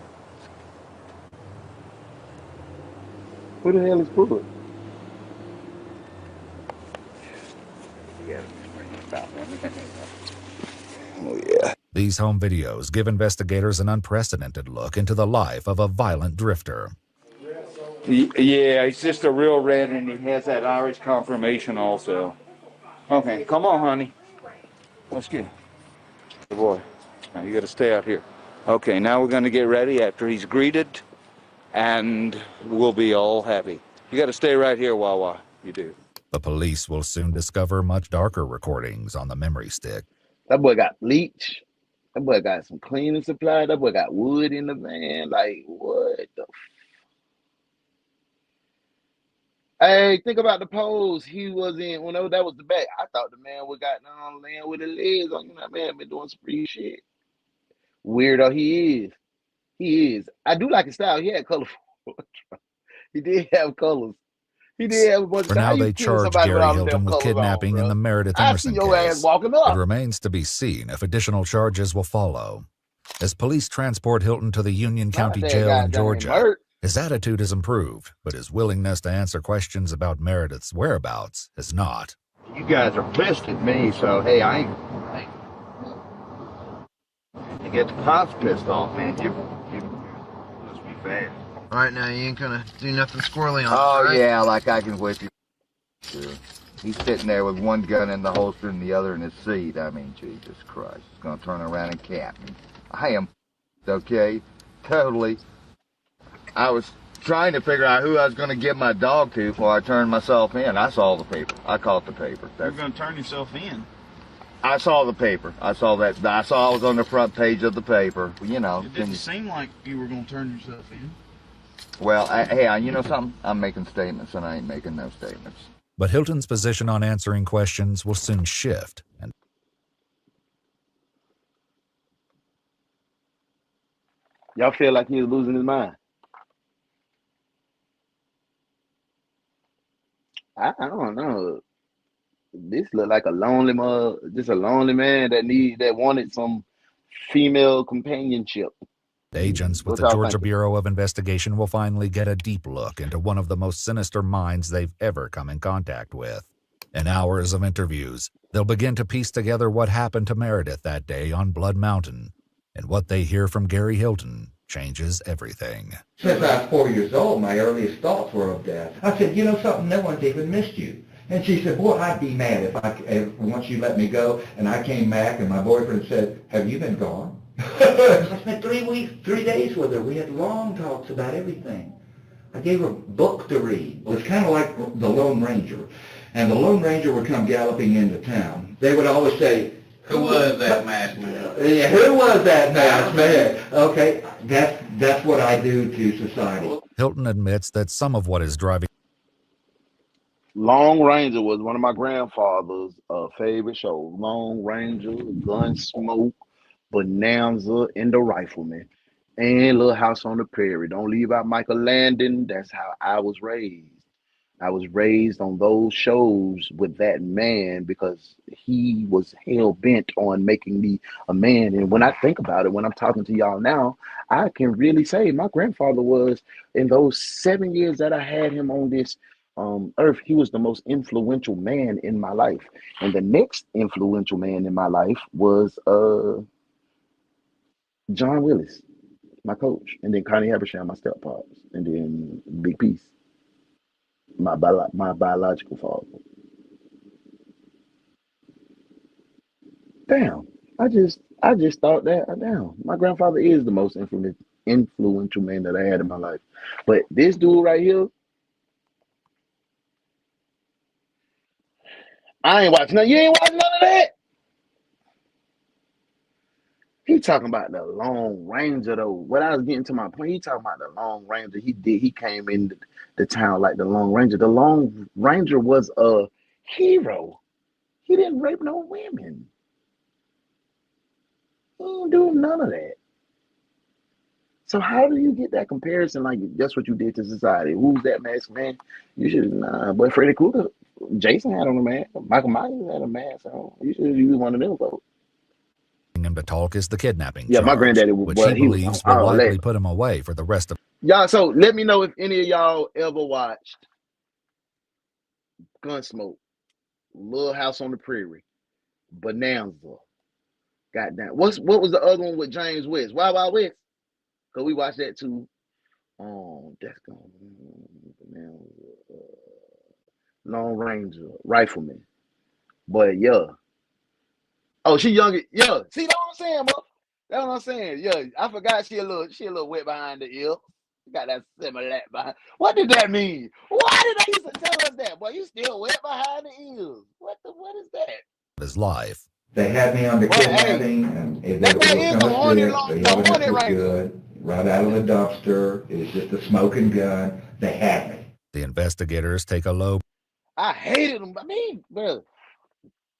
Who the hell is Pruitt? Oh, yeah. These home videos give investigators an unprecedented look into the life of a violent drifter. Yeah, he's just a real red, and he has that Irish confirmation also. Okay, come on, honey. Let's get. Good boy. Now you got to stay out here. Okay, now we're going to get ready after he's greeted, and we'll be all happy. You got to stay right here, Wawa. You do. The police will soon discover much darker recordings on the memory stick. That boy got bleach. That boy got some cleaning supply. That boy got wood in the van. Like, what the? Hey, think about the pose he was in. When that was the back, I thought the man would got down laying with his legs on. That man been doing some free shit. Weirdo he is. He is. I do like his style. He had colorful. He did have colors. He did have a bunch For of. How now, you they kill charge somebody Gary with all them Hilton damn with colors kidnapping on, in bro? the Meredith I Emerson see your ass case. walking It up. remains to be seen if additional charges will follow. As police transport Hilton to the Union County that Jail guy in down in Georgia, Mert. his attitude has improved, but his willingness to answer questions about Meredith's whereabouts has not. You guys are pissed at me, so hey, I get the cops pissed off, man. You must be bad. All right, now you ain't gonna do nothing squirrely on Oh, it, right? yeah, like I can whip you. Sure. He's sitting there with one gun in the holster and the other in his seat. I mean, Jesus Christ. He's gonna turn around and cap me. I am okay? Totally. I was trying to figure out who I was gonna give my dog to before I turned myself in. I saw the paper. I caught the paper. You're going to turn yourself in. I saw the paper. I saw that. I saw I was on the front page of the paper. You know. It didn't seem like you were going to turn yourself in. Well, hey, you know something? I'm making statements and I ain't making no statements. But Hilton's position on answering questions will soon shift. And Y'all feel like he was losing his mind? I don't know. This look like a lonely just a lonely man that wanted some female companionship. Agents with What the y'all Georgia thinking? Bureau of Investigation will finally get a deep look into one of the most sinister minds they've ever come in contact with. In hours of interviews, they'll begin to piece together what happened to Meredith that day on Blood Mountain, and what they hear from Gary Hilton changes everything. Since I was 4 years old, my earliest thoughts were of death. I said, you know something, no one's even missed you. And she said, boy, I'd be mad if once you let me go, and I came back and my boyfriend said, have you been gone? I spent 3 days with her. We had long talks about everything. I gave her a book to read. It was kind of like the Lone Ranger. And the Lone Ranger would come galloping into town. They would always say, Who was that masked man? yeah, who was that masked man? Okay, that's what I do to society. Hilton admits that some of what is driving Long Ranger was one of my grandfather's favorite shows. Long Ranger, Gunsmoke, Bonanza, and The Rifleman, and Little House on the Prairie. Don't leave out Michael Landon. That's how I was raised. I was raised on those shows with that man because he was hell bent on making me a man. And when I think about it, when I'm talking to y'all now, I can really say my grandfather was, in those 7 years that I had him on this earth, he was the most influential man in my life. And the next influential man in my life was John Willis, my coach, and then Connie Habersham, my step pops, and then Big Piece, my biological father. Damn, I just thought that. Damn, my grandfather is the most influential man that I had in my life. But this dude right here, I ain't watching. You ain't watching none of that. He talking about the Lone Ranger though. What I was getting to my point, he talking about the Lone Ranger. He came in the town like the Lone Ranger. The Lone Ranger was a hero. He didn't rape no women. He didn't do none of that. So how do you get that comparison? Like that's what you did to society. Who's that masked man? You should boy Freddy Krueger, Jason had on a mask. Michael Myers had a mask on. You should use one of them folks. him to talk is the kidnapping Yeah, my charge, granddaddy, which well, he he was believes on will all likely that. put him away for the rest of. Y'all, so let me know if any of y'all ever watched Gunsmoke, Little House on the Prairie, Bonanza. Goddamn. What was the other one with James West? Wild Wild West? Because we watched that too. That's gone. Bonanza, Lone Ranger, Rifleman. But yeah. Oh, she younger. Yeah. See that what I'm saying, bro? That's what I'm saying. Yeah, I forgot she a little wet behind the ear. Got that similar behind. What did that mean? Why did they used to tell us that? Boy, you still wet behind the ears. What is that? His life. They had me on the kidnapping, and if they were going to stick, the evidence was good. Right out of the dumpster, it was just a smoking gun. They had me. The investigators take a low. I hated them. I mean, bro,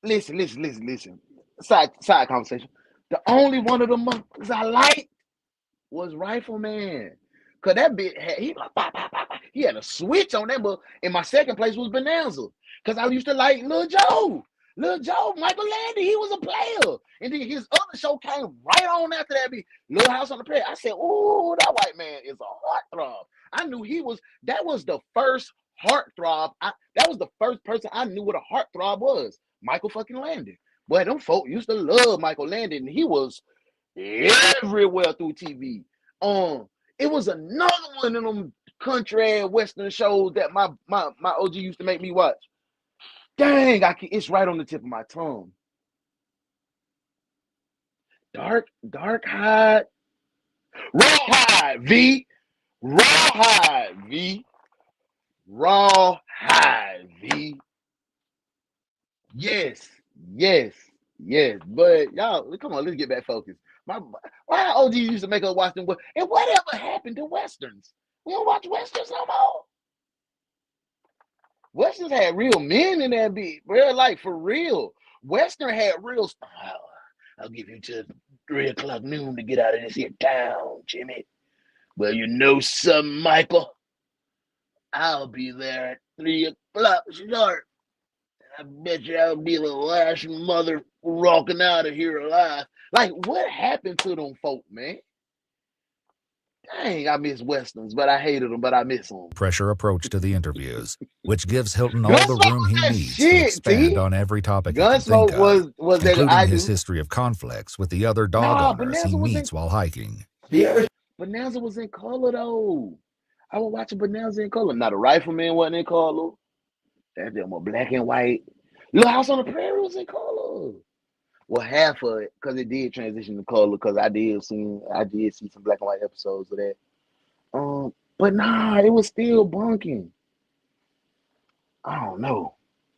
listen. Side conversation. The only one of them motherfuckers I liked was Rifleman. Cause that bit he like bah, bah, bah, bah. He had a switch on that, but in my second place was Bonanza. Cause I used to like Lil Joe. Michael Landy, he was a player. And then his other show came right on after that beat, Little House on the Prairie. I said, ooh, that white man is a heartthrob. I knew that was the first heartthrob. That was the first person I knew what a heartthrob was. Michael fucking Landon. Boy, them folk used to love Michael Landon. He was everywhere through TV. It was another one of them country and western shows that my OG used to make me watch. Dang, it's right on the tip of my tongue. Dark Hide. Rawhide V. Yes. But y'all, come on, let's get back focused. Why OG used to make us watch them? And whatever happened to westerns? We don't watch westerns no more. Westerns had real men in that beat, bro. Like for real. Western had real style. I'll give you till 3 o'clock noon to get out of this here town, Jimmy. Well, you know something, Michael? I'll be there at 3 o'clock sharp. I bet you I'll be the last mother walking out of here alive. Like, what happened to them folk, man? Dang, I miss Westerns, but I hated them, but I miss them. Pressure approach to the interviews, which gives Hilton all the room he needs to shit, expand T. on every topic he can think Gunsmoke of, was that including I his do. history of conflicts with the other dog Nah, owners he Bonanza was in meets while hiking. Bonanza was in color though. I was watching Bonanza in color. Now the Rifleman wasn't in color. That them were black and white. Little House on the Prairie was in color. Well, half of it, because it did transition to color, because I did see some black and white episodes of that. But nah, it was still bunking. I don't know.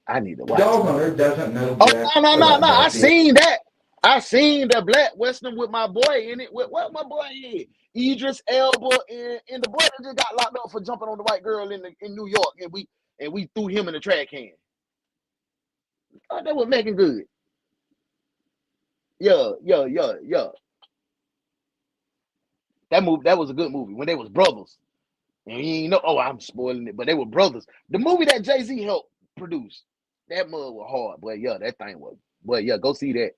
I need to watch Dog owner doesn't know. Oh no! I seen that. I seen the black Western with my boy in it. With what my boy is, Idris Elba, and the boy that just got locked up for jumping on the white girl in New York, and we threw him in the trash can. Oh, that was making good. Yeah. That was a good movie when they was brothers. And you know, oh, I'm spoiling it, but they were brothers. The movie that Jay-Z helped produce, that mug was hard, boy. Yeah, that thing was. Boy, yeah, go see that.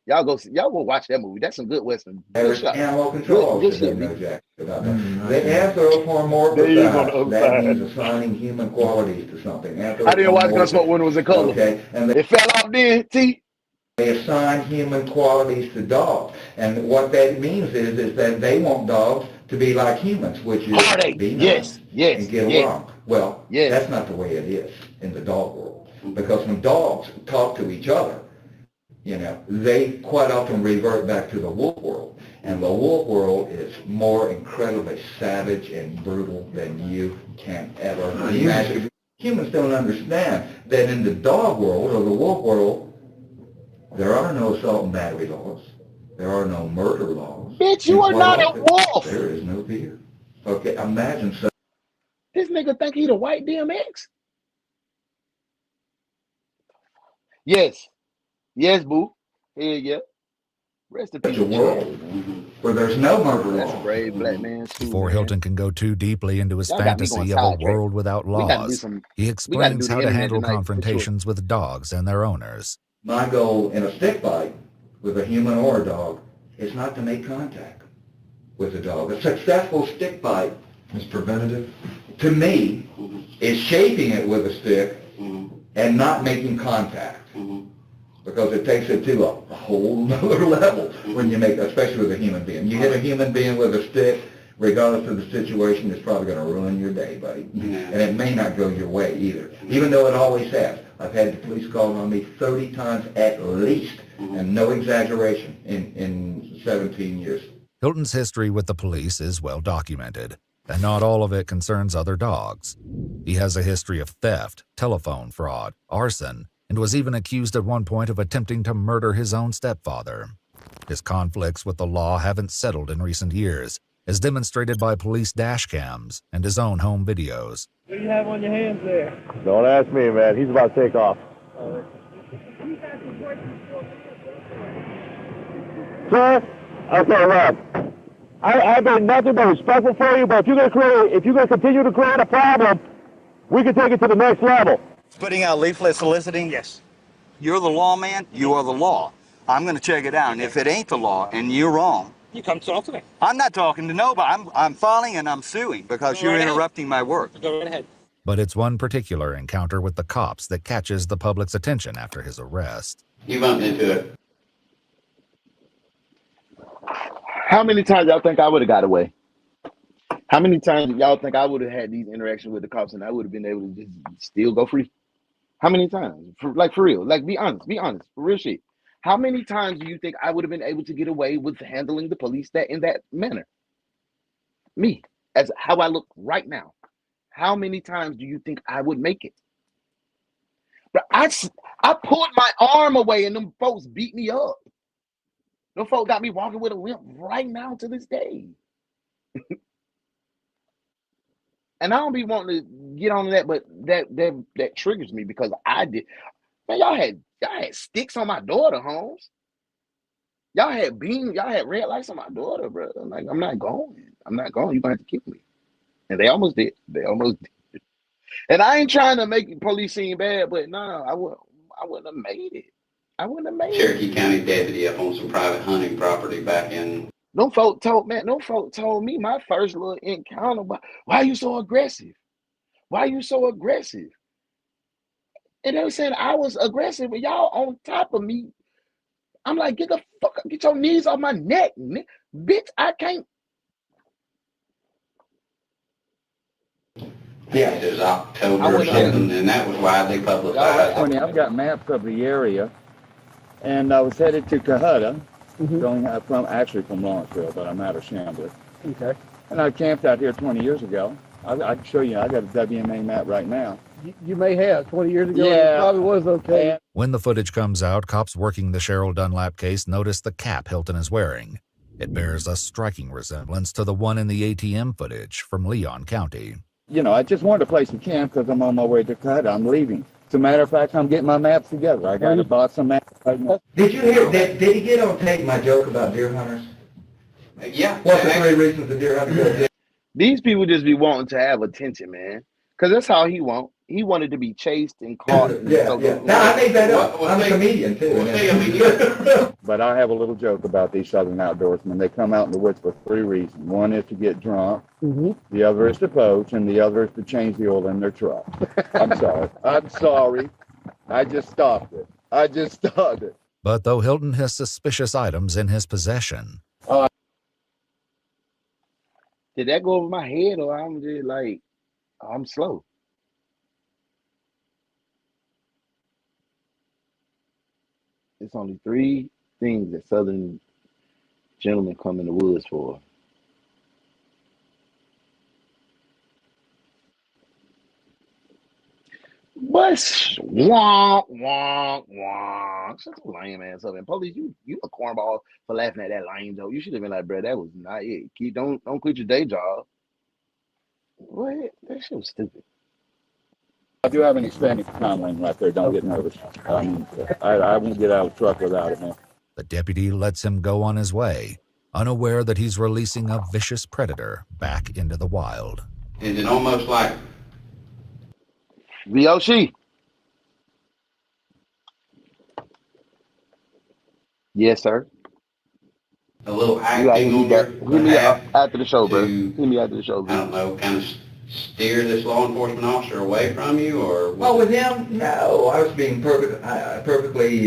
Y'all go watch that movie. That's some good Western. There's animal control good officer shit, doesn't know jack about that. The anthropomorphize, that means assigning human qualities to something. I didn't watch Gunsmoke when it was in color. Okay, and it fell off then, T. They assign human qualities to dogs. And what that means is that they want dogs to be like humans, which is be nice and get along. Well, that's not the way it is in the dog world. Because when dogs talk to each other, you know, they quite often revert back to the wolf world. And the wolf world is more incredibly savage and brutal than you can ever imagine. Humans don't understand that in the dog world or the wolf world, there are no assault and battery laws. There are no murder laws. Bitch, you are not a wolf. There is no fear. Okay, imagine so. This nigga think he the white DMX? Yes. Yes, boo. Hell yeah. Rest in peace. A world where there's no murder laws. That's a brave black man too, Before man. Hilton can go too deeply into his fantasy of a world without laws, he explains how to handle confrontations with dogs and their owners. My goal in a stick fight with a human or a dog is not to make contact with a dog. A successful stick fight is preventative. To me, is shaping it with a stick and not making contact. Because it takes it to a whole nother level when you make, especially with a human being. You hit a human being with a stick, regardless of the situation, it's probably going to ruin your day, buddy. And it may not go your way either, even though it always has. I've had the police call on me 30 times at least, and no exaggeration, in 17 years. Hilton's history with the police is well documented, and not all of it concerns other dogs. He has a history of theft, telephone fraud, arson, and was even accused at one point of attempting to murder his own stepfather. His conflicts with the law haven't settled in recent years, as demonstrated by police dash cams and his own home videos. What do you have on your hands there? Don't ask me, man. He's about to take off. Sir? Okay, look. I've been nothing but respectful for you, but if you're gonna continue to create a problem, we can take it to the next level. Putting out leaflet soliciting? Yes. You're the lawman, you are the law. I'm going to check it out, and if it ain't the law and you're wrong, you come talk to me. I'm not talking to nobody. I'm filing and I'm suing because you're interrupting my work. Go right ahead. But it's one particular encounter with the cops that catches the public's attention after his arrest. You bumped into it. How many times y'all think I would have got away? How many times y'all think I would have had these interactions with the cops and I would have been able to just still go free? How many times? For real. Like, be honest, for real shit. How many times do you think I would have been able to get away with handling the police in that manner? Me, as how I look right now. How many times do you think I would make it? But I pulled my arm away and them folks beat me up. Them folks got me walking with a limp right now to this day. And I don't be wanting to get on that, but that triggers me because I did. Man, y'all had sticks on my daughter, Holmes. Y'all had beams, y'all had red lights on my daughter, bro. I'm like, I'm not going. You're gonna have to kill me. And they almost did. And I ain't trying to make the police seem bad, but no, wouldn't have made it. I wouldn't have made Cherokee it. County deputy up on some private hunting property back in. No folk told me my first little encounter, why are you so aggressive? Why are you so aggressive? And they were saying I was aggressive, but y'all on top of me. I'm like, get your knees off my neck, bitch. I can't. Yeah, it was October or something, and that was widely publicized. Funny, I've got maps of the area, and I was headed to Cohutta, going from Lawrenceville, but I'm out of Chambers. Okay. And I camped out here 20 years ago. I can show you. I got a WMA map right now. You may have 20 years ago. Yeah. It probably was okay. When the footage comes out, cops working the Cheryl Dunlap case notice the cap Hilton is wearing. It bears a striking resemblance to the one in the ATM footage from Leon County. You know, I just wanted a place to camp because I'm on my way to Cohutta. I'm leaving. As a matter of fact, I'm getting my maps together. I got to buy some maps right now. Did you hear, did he get on tape my joke about deer hunters? Yeah. What's the 3 reasons the deer hunter? These people just be wanting to have attention, man. Because that's all he want. He wanted to be chased and caught. Yeah. Now, I made that up. I'm a comedian, too. But I have a little joke about these Southern outdoorsmen. They come out in the woods for 3 reasons. One is to get drunk. The other is to poach. And the other is to change the oil in their truck. I'm sorry. I'm sorry. I just stopped it. But though Hilton has suspicious items in his possession, Did that go over my head, or I'm just like, I'm slow? It's only 3 things that Southern gentlemen come in the woods for. What's wah wah wah? Shut your lame ass up. And police, you a cornball for laughing at that lame joke. You should have been like, bro, that was not it. Don't quit your day job. What? That shit was stupid. I do have an expanding time lane right there. Don't get nervous. I won't get out of the truck without it, man. the deputy lets him go on his way, unaware that he's releasing a vicious predator back into the wild. Is it almost like VOC? Yes, sir. a little acting on your behalf after the show, bro. Hit me after the show, bro. I don't know, kind of steer this law enforcement officer away from you, or? Well, with him, no. I was being perfectly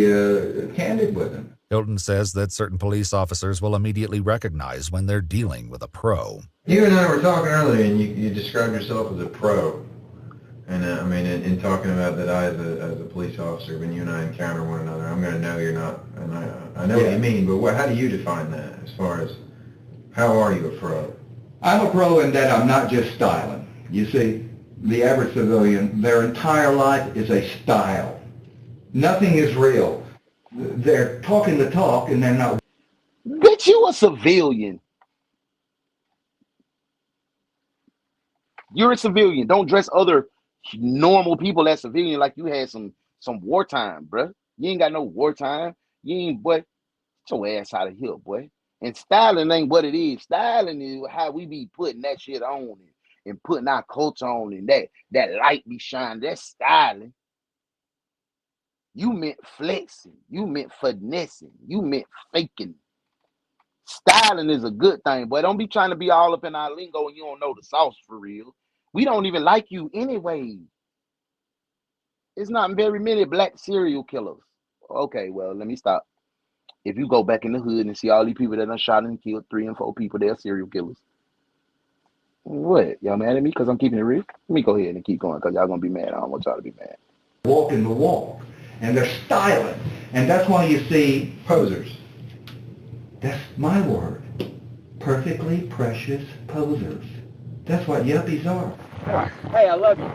candid with him. Hilton says that certain police officers will immediately recognize when they're dealing with a pro. You and I were talking earlier, and you described yourself as a pro. And I mean, in talking about that, I as a police officer, when you and I encounter one another, I'm going to know you're not. And I know what you mean, but how do you define that? As far as how are you a pro? I'm a pro in that I'm not just styling. You see, the average civilian, their entire life is a style. Nothing is real. They're talking the talk, and they're not. Bitch, you a civilian. You're a civilian. Don't dress other normal people as civilian like you had some wartime, bruh. You ain't got no wartime. You ain't, boy. Get your ass out of here, boy. And styling ain't what it is. Styling is how we be putting that shit on and putting our culture on, and that light be shining. That's styling. You meant flexing. You meant finessing. You meant faking. Styling is a good thing, boy. Don't be trying to be all up in our lingo and you don't know the sauce for real. We don't even like you anyway. It's not very many black serial killers. Okay, well, let me stop. If you go back in the hood and see all these people that done shot and killed 3 and 4 people, they're serial killers. What? Y'all mad at me because I'm keeping it real? Let me go ahead and keep going because y'all going to be mad. I don't want y'all to be mad. Walking the walk. And they're styling. And that's why you see posers. That's my word. Perfectly precious posers. That's what yuppies are. Hey, I love you.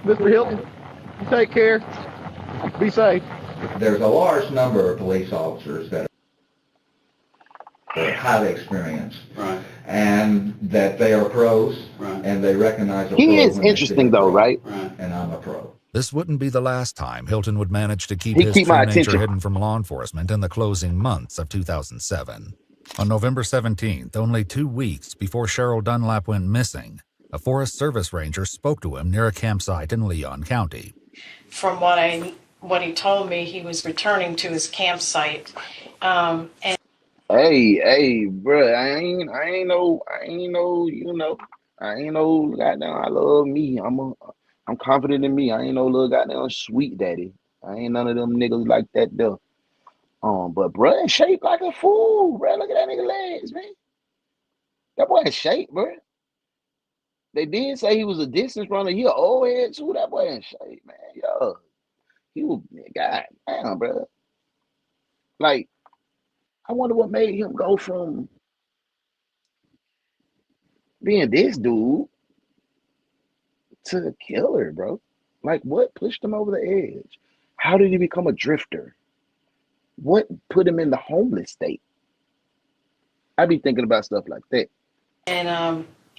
Mr. Hilton, you take care. Be safe. There's a large number of police officers that are highly experienced. Right. And that they are pros. Right. And they recognize a pro. He is interesting though, right? Right. And I'm a pro. This wouldn't be the last time Hilton would manage to keep He'd his keep true my nature attention. hidden from law enforcement in the closing months of 2007. On November 17th, only 2 weeks before Cheryl Dunlap went missing, a Forest Service ranger spoke to him near a campsite in Leon County. From what I what he told me, he was returning to his campsite. And Hey, bro, I ain't no goddamn. I love me. I'm confident in me. I ain't no little goddamn sweet daddy. I ain't none of them niggas like that though. But bro, shaped like a fool, bro. Look at that nigga legs, man. That boy in shape, bro. They did say he was a distance runner. He an old head too. That boy in shape, man. Yo, he was god damn, bro. Like, I wonder what made him go from being this dude to the killer, bro. Like, what pushed him over the edge? How did he become a drifter? What put him in the homeless state? I be thinking about stuff like that.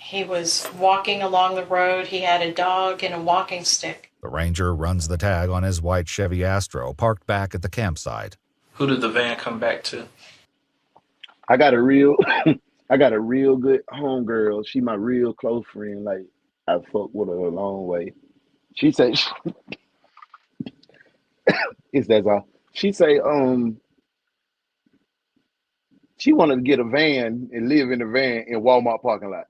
he was walking along the road. He had a dog and a walking stick. The ranger runs the tag on his white Chevy Astro parked back at the campsite. Who did the van come back to? I got a real I got a real good homegirl. She my real close friend. Like, I fuck with her a long way. She say it's that's all. She say she wanted to get a van and live in the van in Walmart parking lot.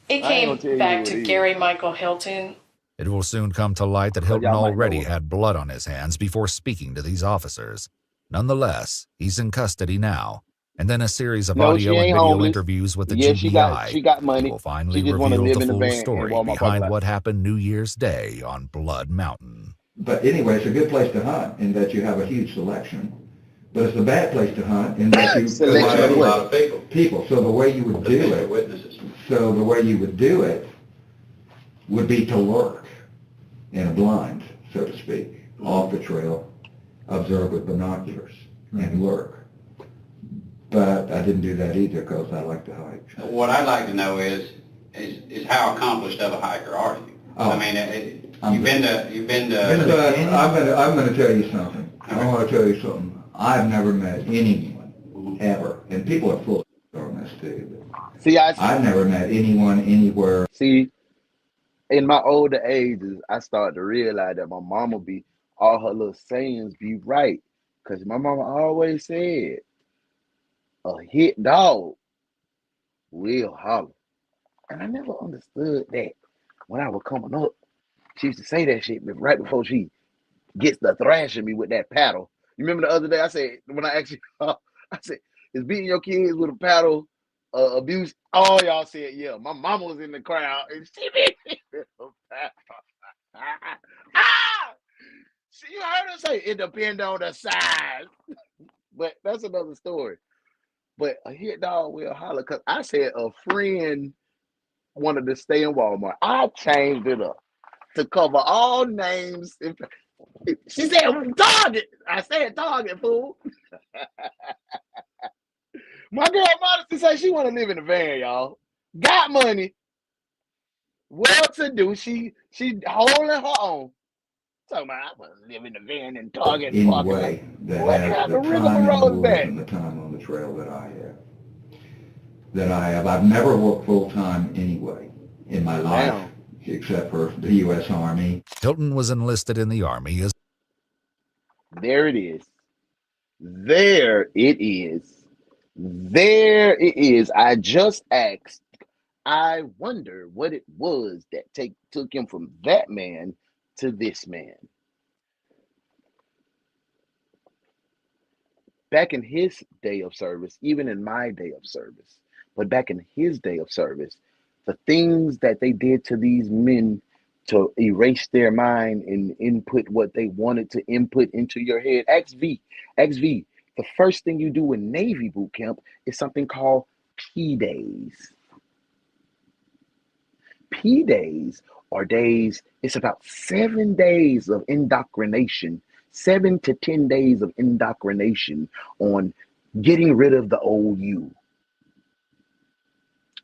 It I ain't gonna came tell you back who to it is. Gary Michael Hilton. It will soon come to light that Hilton already had blood on his hands before speaking to these officers. Nonetheless, he's in custody now, and then a series of No, she audio and ain't video homeless. interviews with the Yeah, GBI. she got money. He will finally She just want to reveal live the in the full van in story Walmart parking behind lot. what happened New Year's Day on Blood Mountain. But anyway, it's a good place to hunt in that you have a huge selection. But it's a bad place to hunt in that you Selection of a what? lot of people. So the way you would do it, would be to lurk in a blind, so to speak, off the trail, observe with binoculars, and lurk. But I didn't do that either because I like to hike. What I'd like to know is how accomplished of a hiker are you? I mean, you've been to. I'm going to tell you something. I want to tell you something. I've never met anyone ever, and people are full on this too. See, I've never met anyone anywhere. See, in my older ages, I started to realize that my mama be all her little sayings be right, cause my mama always said, "A hit dog will holler," and I never understood that when I was coming up. She used to say that shit right before she gets the thrashing me with that paddle. You remember the other day I said, when I asked you, I said, is beating your kids with a paddle abuse? All y'all said, yeah. My mama was in the crowd and she beat me with a paddle. You heard her say, it depends on the size. But that's another story. But a hit dog will holler, because I said a friend wanted to stay in Walmart. I changed it up to cover all names. She said, Target. I said Target, fool. My girl Modesty said she want to live in a van, y'all. Got money. Well to do. She holding her own. Talking about, I want to live in the van in Target. Anyway, that what has kind the of time in the rigmarole is woods that? and the time on the trail that I have. I've never worked full-time anyway in my life, except for the U.S. Army. Hilton was enlisted in the Army as... There it is. There it is. There it is. I just asked. I wonder what it was that took him from that man to this man. Back in his day of service, even in my day of service, but back in his day of service, the things that they did to these men to erase their mind and input what they wanted to input into your head. XV, the first thing you do in Navy boot camp is something called P days. P days are days, it's about 7 days of indoctrination, 7 to 10 days of indoctrination on getting rid of the old you.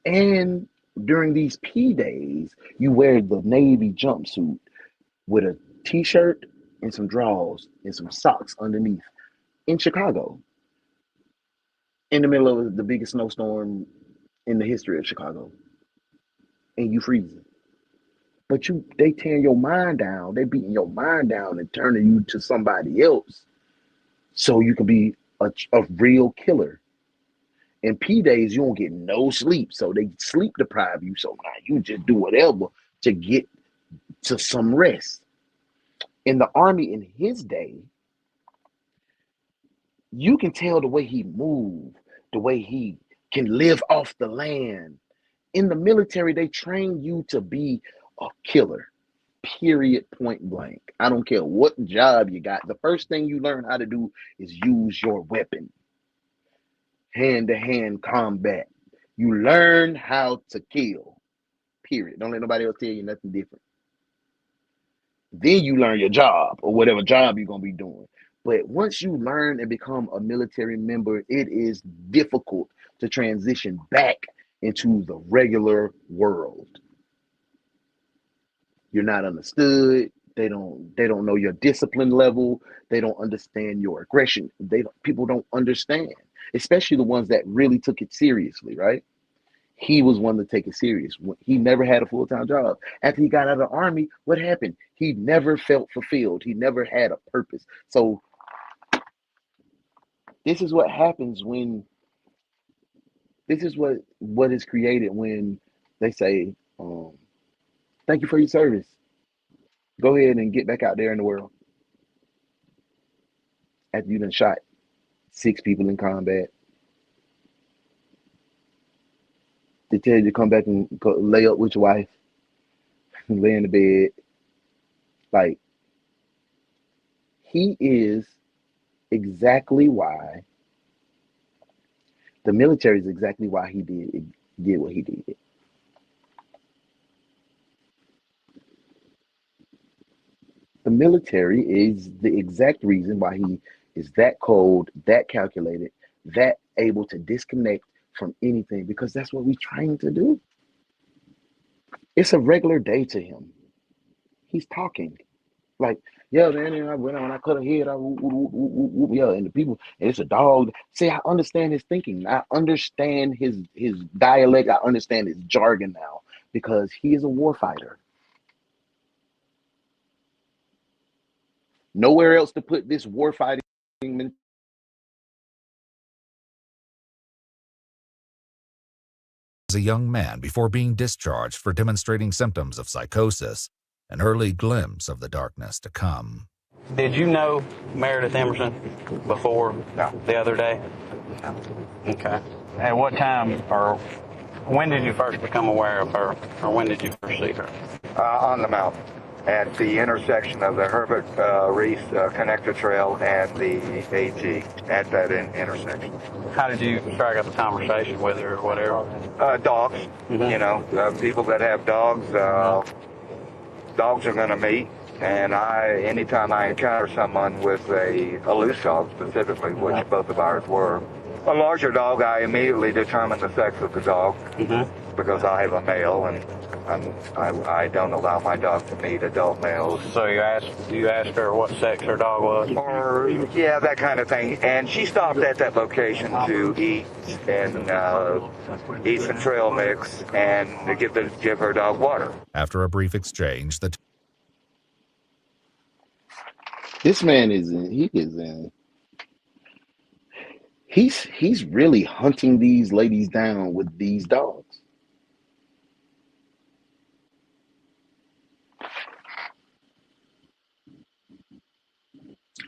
And during these P days, you wear the Navy jumpsuit with a t-shirt and some drawers and some socks underneath in Chicago, in the middle of the biggest snowstorm in the history of Chicago, and you freezing. But they tearing your mind down. They beating your mind down and turning you to somebody else so you can be a real killer. In P days, you don't get no sleep, so they sleep deprive you. So now you just do whatever to get to some rest. In the Army in his day, you can tell the way he moved, the way he can live off the land. In the military, they train you to be a killer, period, point blank. I don't care what job you got. The first thing you learn how to do is use your weapon. Hand-to-hand combat. You learn how to kill, period. Don't let nobody else tell you nothing different. Then you learn your job or whatever job you're going to be doing. But once you learn and become a military member, it is difficult to transition back into the regular world. You're not understood. They don't know your discipline level. They don't understand your aggression. People don't understand, especially the ones that really took it seriously, right? He was one to take it serious. He never had a full-time job. After he got out of the Army, what happened? He never felt fulfilled. He never had a purpose. So this is what happens when, this is what is created when they say, thank you for your service. Go ahead and get back out there in the world. After you done shot 6 people in combat, they tell you to come back and go lay up with your wife, lay in the bed. Like, he is exactly why, the military is exactly why he did what he did. The military is the exact reason why he is that cold, that calculated, that able to disconnect from anything, because that's what we train to do. It's a regular day to him. He's talking like, yeah, man, and I went on, I cut a head, yeah, and the people, and it's a dog. See, I understand his thinking. I understand his dialect. I understand his jargon now because he is a warfighter. Nowhere else to put this warfighting mentality. As a young man before being discharged for demonstrating symptoms of psychosis, an early glimpse of the darkness to come. Did you know Meredith Emerson before the other day? No. Okay. At what time or when did you first become aware of her, or when did you first see her? On the mountain, at the intersection of the Herbert Reef Connector Trail and the AG, at that intersection. How did you strike up a conversation with her or whatever? Dogs, you know, people that have dogs, dogs are going to meet. And anytime I encounter someone with a loose dog specifically, which both of ours were, a larger dog, I immediately determine the sex of the dog because I have a male and I don't allow my dog to meet adult males. So you asked her what sex her dog was? Or, yeah, that kind of thing. And she stopped at that location to eat and eat some trail mix and to give her dog water. After a brief exchange, This man he's really hunting these ladies down with these dogs.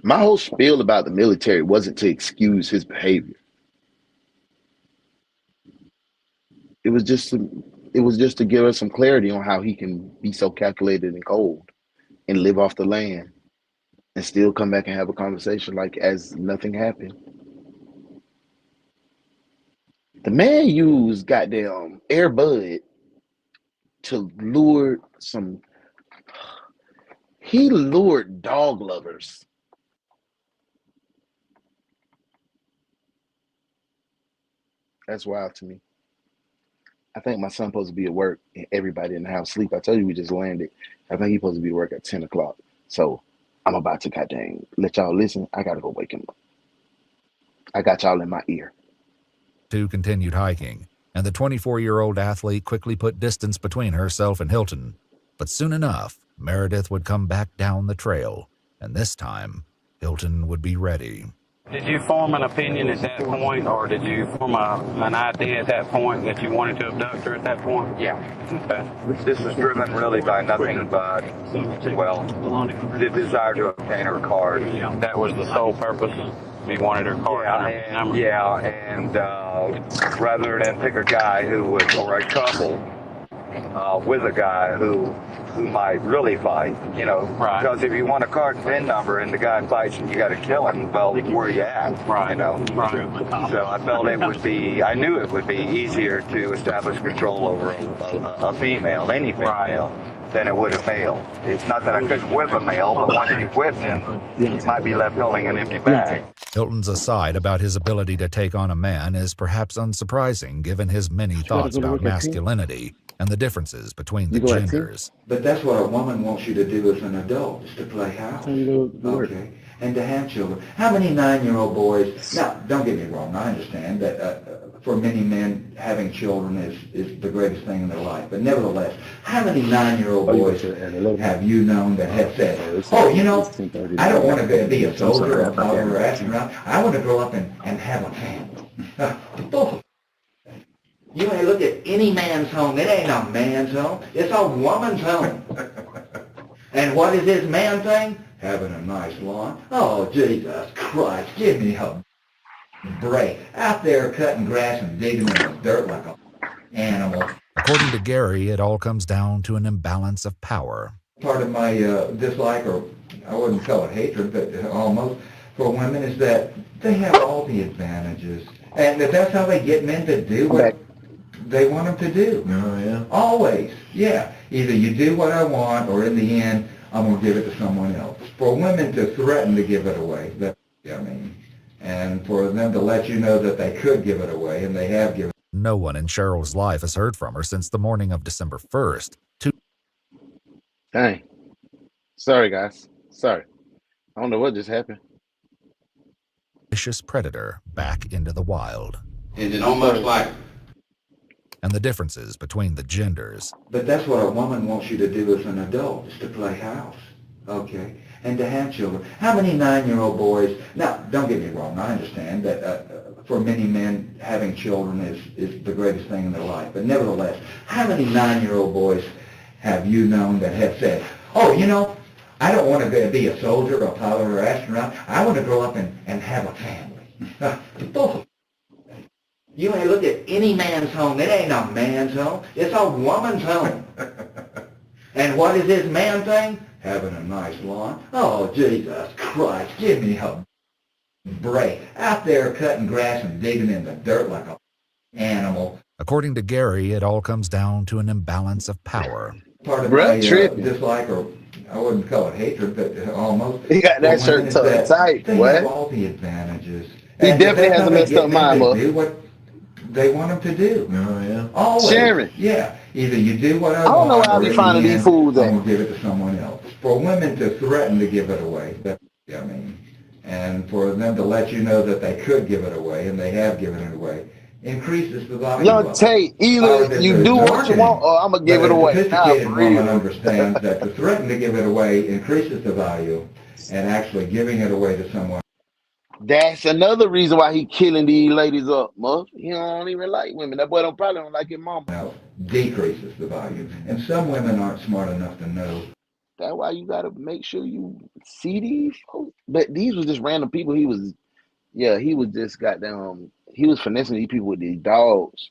My whole spiel about the military wasn't to excuse his behavior. It was just to give us some clarity on how he can be so calculated and cold and live off the land and still come back and have a conversation like as nothing happened. The man used goddamn Air Bud to lure he lured dog lovers. That's wild to me. I think my son supposed to be at work and everybody in the house sleep. I told you we just landed. I think he's supposed to be at work at 10 o'clock. So I'm about to goddamn let y'all listen. I gotta go wake him up. I got y'all in my ear. Two continued hiking, and the 24-year-old athlete quickly put distance between herself and Hilton. But soon enough, Meredith would come back down the trail, and this time, Hilton would be ready. Did you form an opinion at that point, or did you form an idea at that point that you wanted to abduct her at that point? Yeah. Okay. This was driven really by nothing but, well, the desire to obtain her card. That was the sole purpose. You wanted her card number. Yeah, and rather than pick a guy who was, or a couple, with a guy who might really fight, you know, right. Because if you want a card and PIN number and the guy fights and you got to kill him, well, where are you at? Right. You know. Right. So I felt I knew it would be easier to establish control over a female, any female, than it would a male. It's not that I couldn't whip a male, but once you whip him, you might be left holding an empty bag. Hilton's aside about his ability to take on a man is perhaps unsurprising given his many thoughts about masculinity and the differences between the genders. But that's what a woman wants you to do as an adult, is to play house. Okay. And to have children. How many 9-year-old boys, now, don't get me wrong, I understand that for many men, having children is the greatest thing in their life. But nevertheless, how many 9-year-old boys have you known that have said, oh, you know, I don't want to be a soldier or a pilot or astronaut. I want to grow up and have a family. You ain't look at any man's home. It ain't a man's home. It's a woman's home. And what is this man thing? Having a nice lawn. Oh, Jesus Christ, give me a break. Out there cutting grass and digging in the dirt like an animal. According to Gary, it all comes down to an imbalance of power. Part of my dislike, or I wouldn't call it hatred, but almost, for women is that they have all the advantages. And if that's how they get men to do what they want them to do. Oh, yeah. Always. Yeah. Either you do what I want, or in the end, I'm going to give it to someone else. For women to threaten to give it away, and for them to let you know that they could give it away, and they have given it. No one in Cheryl's life has heard from her since the morning of December 1st. Dang. Sorry, guys. Sorry. I don't know what just happened. Vicious predator back into the wild. Is it almost like... And the differences between the genders. But that's what a woman wants you to do as an adult, is to play house, okay, and to have children. How many 9-year-old boys, now, don't get me wrong, I understand that for many men, having children is the greatest thing in their life. But nevertheless, how many 9-year-old boys have you known that have said, oh, you know, I don't want to be a soldier, a pilot, or astronaut. I want to grow up and have a family. You ain't look at any man's home. It ain't a man's home. It's a woman's home. And what is this man thing? Having a nice lawn. Oh, Jesus Christ, give me a break. Out there cutting grass and digging in the dirt like an animal. According to Gary, it all comes down to an imbalance of power. Part of my dislike, or I wouldn't call it hatred, but almost. He got that shirt tucked tight, they what? have all the advantages. He definitely has a messed up mind, They do what they want them to do. Oh, yeah. Always. Sharon. Yeah. Either you do what I don't want, know why or they in finding the these end, fools I'm at. going to give it to someone else. For women to threaten to give it away, and for them to let you know that they could give it away, and they have given it away, increases the value. Young Tate, either you do what you want, or I'm going to give it away. A sophisticated woman understands that to threaten to give it away increases the value, and actually giving it away to someone. That's another reason why he killing these ladies up, Muff. He don't even like women. That boy probably don't like his mama. Decreases the value. And some women aren't smart enough to know. That's why you got to make sure you see these folks. But these was just random people. He was just goddamn, he was finessing these people with these dogs.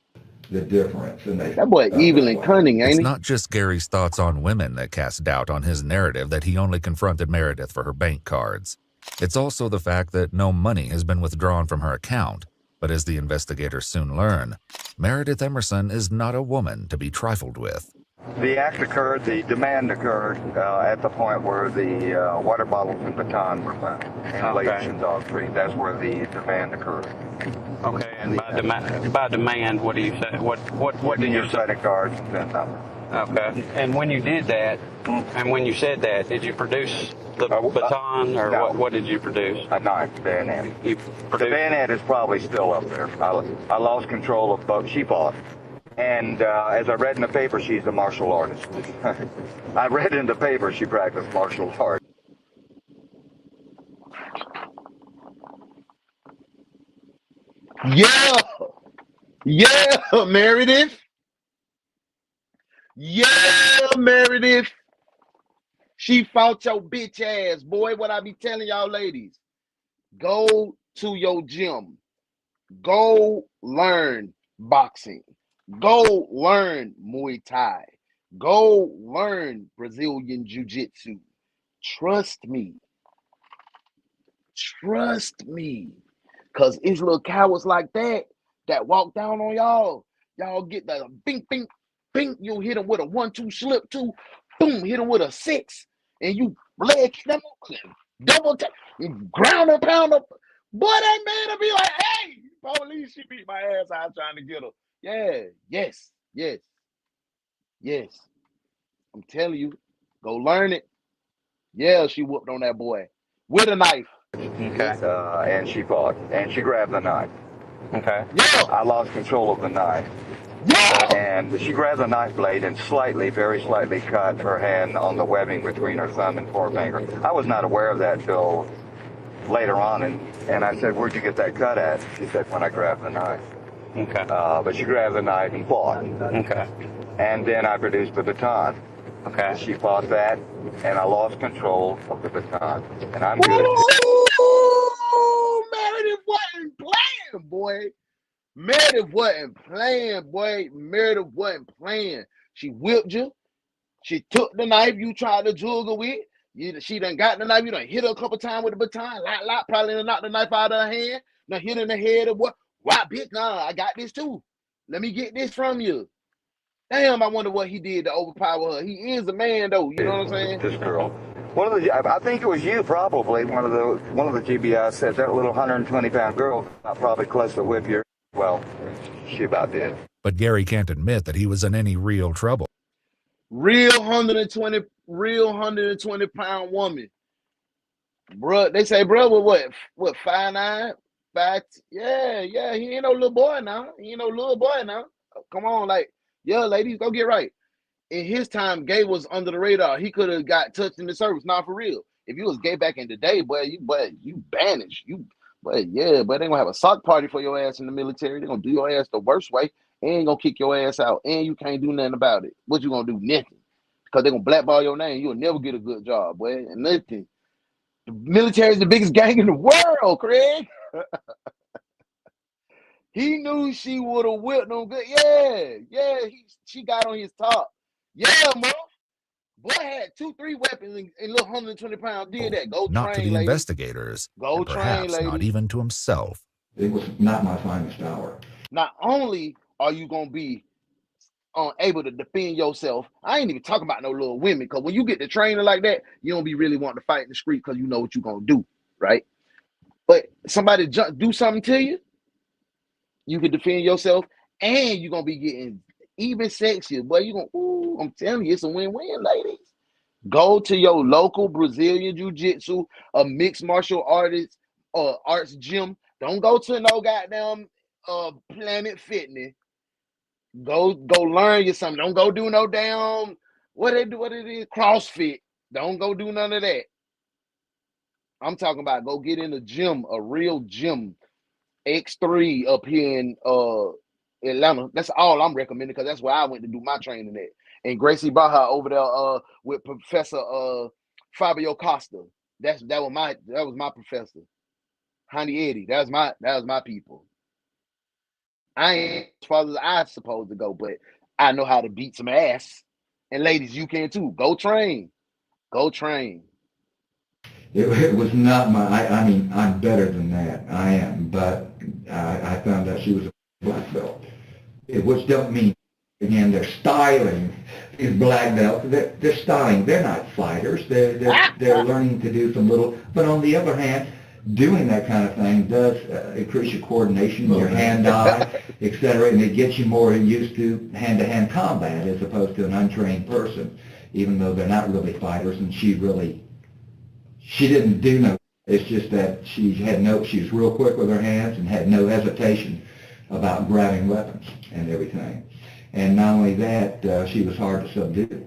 The difference. And that boy evil and cunning, ain't It's he? not just Gary's thoughts on women that cast doubt on his narrative that he only confronted Meredith for her bank cards. It's also the fact that no money has been withdrawn from her account. But as the investigators soon learn, Meredith Emerson is not a woman to be trifled with. The act occurred, the demand occurred at the point where the water bottles and batons were found in Ladies and Dog Creek. That's where the demand occurred. Okay, and by demand, what do you say? What did you say? Credit cards and PIN number. Okay, and when you did that, and when you said that, did you produce the baton, or no. what did you produce? A knife, bayonet. The bayonet is probably still up there. I lost control of both. She bought it. And as I read in the paper, she's a martial artist. I read in the paper she practiced martial arts. Yeah, yeah, Meredith. Yeah, Meredith. She fought your bitch ass, boy. What I be telling y'all ladies, go to your gym. Go learn boxing. Go learn Muay Thai. Go learn Brazilian Jiu-Jitsu. Trust me. Trust me. Because it's little cowards like that walk down on y'all. Y'all get the bing, bing, bing. You hit them with a 1-2 slip 2. Boom, hit them with a 6. And you leg kick them double tap, ground and pound up. Boy, that man will be like, hey, police, she beat my ass out trying to get her. Yeah, yes. I'm telling you, go learn it. Yeah, she whooped on that boy with a knife. Okay. And she fought, and she grabbed the knife. Okay. Yeah. I lost control of the knife. Yeah. And she grabbed the knife blade and very slightly cut her hand on the webbing between her thumb and forefinger. I was not aware of that till later on, and I said, where'd you get that cut at? She said, when I grabbed the knife. Okay. But she grabbed the knife and fought. Okay. And then I produced the baton. Okay. She fought that, and I lost control of the baton. And I'm good. Ooh, Meredith wasn't playing, boy. Meredith wasn't playing, boy. Meredith wasn't playing. She whipped you. She took the knife you tried to juggle with. She done got the knife. You done hit her a couple times with the baton. Probably done knocked the knife out of her hand. Done hit her in the head of what? Why, bitch? Nah, I got this too. Let me get this from you. Damn, I wonder what he did to overpower her. He is a man, though. You know what I'm saying? This girl. I think it was you, probably. One of the GBIs said that little 120-pound girl probably close to whip your. Well, she about did. But Gary can't admit that he was in any real trouble. Real 120-pound woman. Bruh, they say, bro, what, 5'9", 5? Yeah, he ain't no little boy now. Come on, like, yeah, ladies, go get right. In his time, gay was under the radar. He could have got touched in the service. Not for real. If you was gay back in the day, you banished. They gonna have a sock party for your ass in the military. They're gonna do your ass the worst way and gonna kick your ass out. And you can't do nothing about it. What you gonna do? Nothing. Because they're gonna blackball your name. You'll never get a good job, boy. And nothing. The military is the biggest gang in the world, Craig. He knew she would have whipped him good. Yeah. She got on his top. Yeah, man. Boy had 2-3 weapons and little 120 pounds. Did that. Go not train, to the ladies. investigators, Go and train, perhaps ladies. not even to himself. It was not my finest hour. Not only are you gonna be able to defend yourself, I ain't even talking about no little women, because when you get to training like that, you don't be really wanting to fight in the street because you know what you're gonna do, right? But somebody do something to you, you can defend yourself, and you're gonna be getting even sexier. Boy, I'm telling you, it's a win-win, ladies. Go to your local Brazilian Jiu-Jitsu, a mixed martial arts gym. Don't go to no goddamn Planet Fitness. Go learn you something. Don't go do no damn what it is, CrossFit. Don't go do none of that. I'm talking about go get in a gym, a real gym. X3 up here in Atlanta. That's all I'm recommending, because that's where I went to do my training at. And Gracie Baja over there with Professor Fabio Costa. That was my professor. Honey Eddie. That was my people. I ain't as far as I supposed to go, but I know how to beat some ass. And ladies, you can too. Go train. It was not I mean, I'm better than that. I am, but I found out she was a black belt, which don't mean, again, they're styling these black belts. They're styling. They're not fighters. They're learning to do some little. But on the other hand, doing that kind of thing does increase your coordination, your hand-eye, etc., and it gets you more used to hand-to-hand combat as opposed to an untrained person, even though they're not really fighters. And she didn't do no. It's just that she was real quick with her hands and had no hesitation about grabbing weapons and everything. And not only that, she was hard to subdue.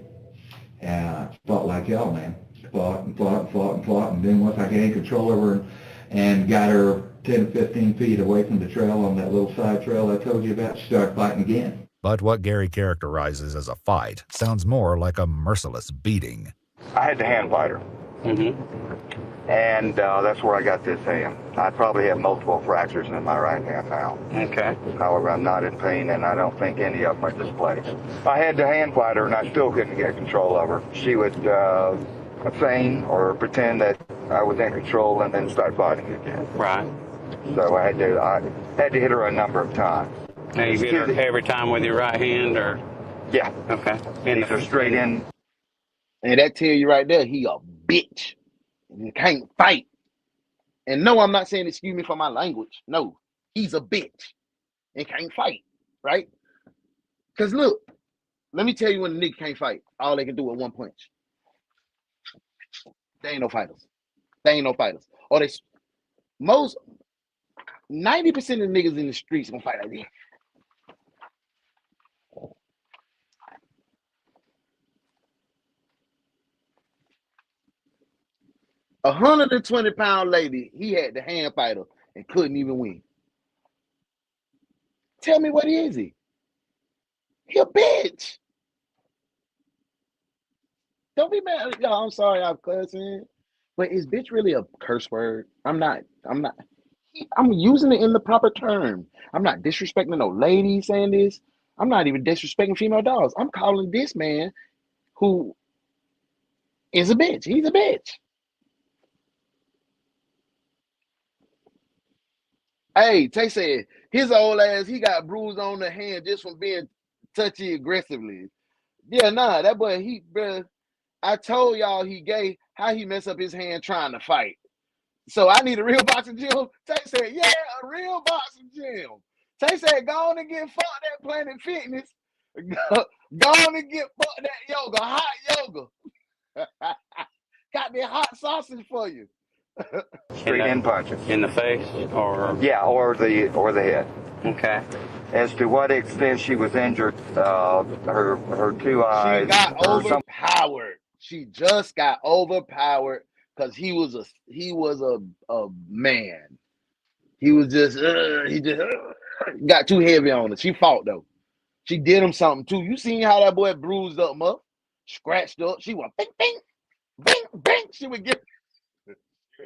Fought like hell, man. Fought and fought and fought and fought. And then once I gained control of her and got her 10 to 15 feet away from the trail on that little side trail I told you about, she started fighting again. But what Gary characterizes as a fight sounds more like a merciless beating. I had to hand fight her. And that's where I got this hand. I probably have multiple fractures in my right hand now. Okay. However, I'm not in pain, and I don't think any of them are displaced. I had to hand fight her, and I still couldn't get control of her. She would feign or pretend that I was in control and then start fighting again. Right. So I had to hit her a number of times. Now you hit her every time with your right hand, or? Yeah. Okay. These are straight in. And that tell you right there, he a bitch. He can't fight. And no, I'm not saying excuse me for my language. No, he's a bitch and can't fight, right? Because look, let me tell you when a nigga can't fight, all they can do is one punch. They ain't no fighters. They ain't no fighters. Or they, most, 90% of the niggas in the streets gonna fight like this. 120-pound lady, he had to hand fight her and couldn't even win. Tell me what is he? He a bitch. Don't be mad. Y'all, I'm sorry I'm cussing. But is bitch really a curse word? I'm using it in the proper term. I'm not disrespecting no lady saying this. I'm not even disrespecting female dogs. I'm calling this man who is a bitch. He's a bitch. Hey, Tay said his old ass, he got bruised on the hand just from being touchy aggressively. Yeah, nah, that boy, bruh, I told y'all he gay. How he mess up his hand trying to fight? So I need a real boxing gym. Tay said, yeah, a real boxing gym. Tay said, go on and get fucked that Planet Fitness. Go on and get fucked that yoga, hot yoga. Got that hot sausage for you. Straight in punches. In the face, or? Yeah, or the head. Okay. As to what extent she was injured, her two eyes. She got overpowered. She just got overpowered because he was a man. He was just got too heavy on her. She fought though. She did him something too. You seen how that boy bruised up, scratched up. She went bing, bing, bing, bing. She would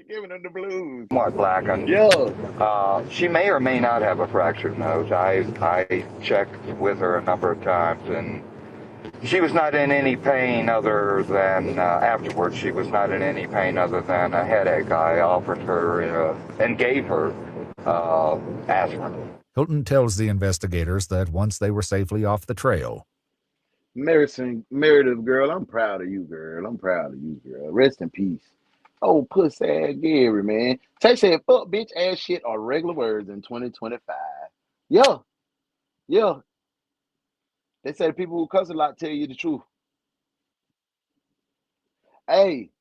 giving him the blues. Somewhat blackened. Yeah. She may or may not have a fractured nose. I checked with her a number of times, and she was not in any pain other than afterwards. She was not in any pain other than a headache. I offered her and gave her aspirin. Hilton tells the investigators that once they were safely off the trail, Meredith, girl, I'm proud of you, girl. I'm proud of you, girl. Rest in peace. Oh, pussy ass Gary, man. Tay said, fuck, bitch, ass shit are regular words in 2025. Yeah. They say the people who cuss a lot tell you the truth. Hey,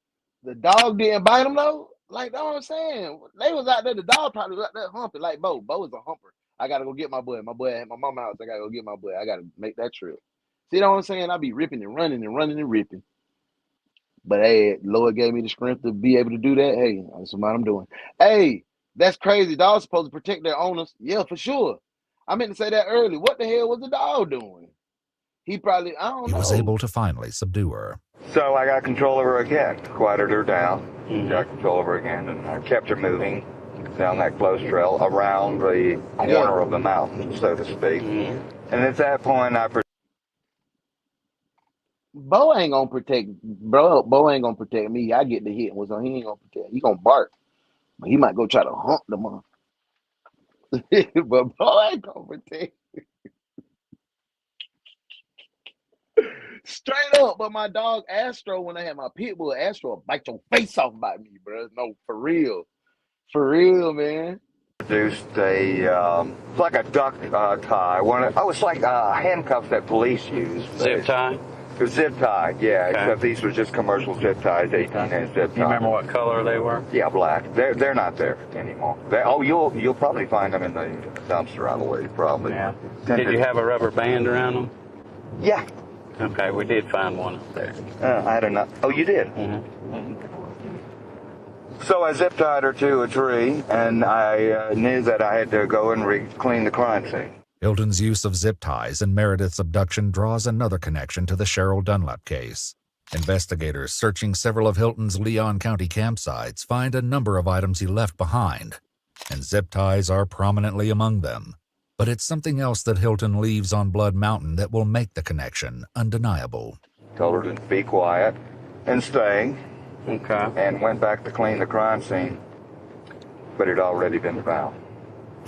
the dog didn't bite him, though? Like, that's what I'm saying. They was out there, the dog probably was out there humping. Like, Bo is a humper. I got to go get my boy. My boy at my mama's house. I got to go get my boy. I got to make that trip. See what I'm saying? I be ripping and running and running and ripping. But hey, Lord gave me the strength to be able to do that. Hey, that's what I'm doing. Hey, that's crazy. Dogs supposed to protect their owners. Yeah, for sure. I meant to say that earlier. What the hell was the dog doing? He probably, I don't know. He was able to finally subdue her. So I got control of her again, quieted her down, got control of her again, and I kept her moving down that close trail around the corner of the mountain, so to speak. And at that point, Bo ain't gonna protect, bro. Bo ain't gonna protect me. I get the hit. So he ain't gonna protect. He gonna bark, but he might go try to hump the mother. But Bo ain't gonna protect. Straight up. But my dog Astro, when I had my pit bull, Astro will bite your face off by me, bro. No, for real, man. produced a like a duck tie. I was like handcuffs that police use. Zip tie. Zip tie, yeah. Okay. Except these were just commercial zip ties, 18-inch zip ties. You remember what color they were? Yeah, black. They're not there anymore. You'll probably find them in the dumpster, I believe, probably. Yeah. Did you have a rubber band around them? Yeah. Okay, we did find one up there. I don't know. Oh, you did? Mm-hmm. So I zip tied her to a tree, and I knew that I had to go and clean the crime scene. Hilton's use of zip ties in Meredith's abduction draws another connection to the Cheryl Dunlap case. Investigators searching several of Hilton's Leon County campsites find a number of items he left behind, and zip ties are prominently among them. But it's something else that Hilton leaves on Blood Mountain that will make the connection undeniable. Told her to be quiet and stay. Okay. And went back to clean the crime scene, but it had already been found.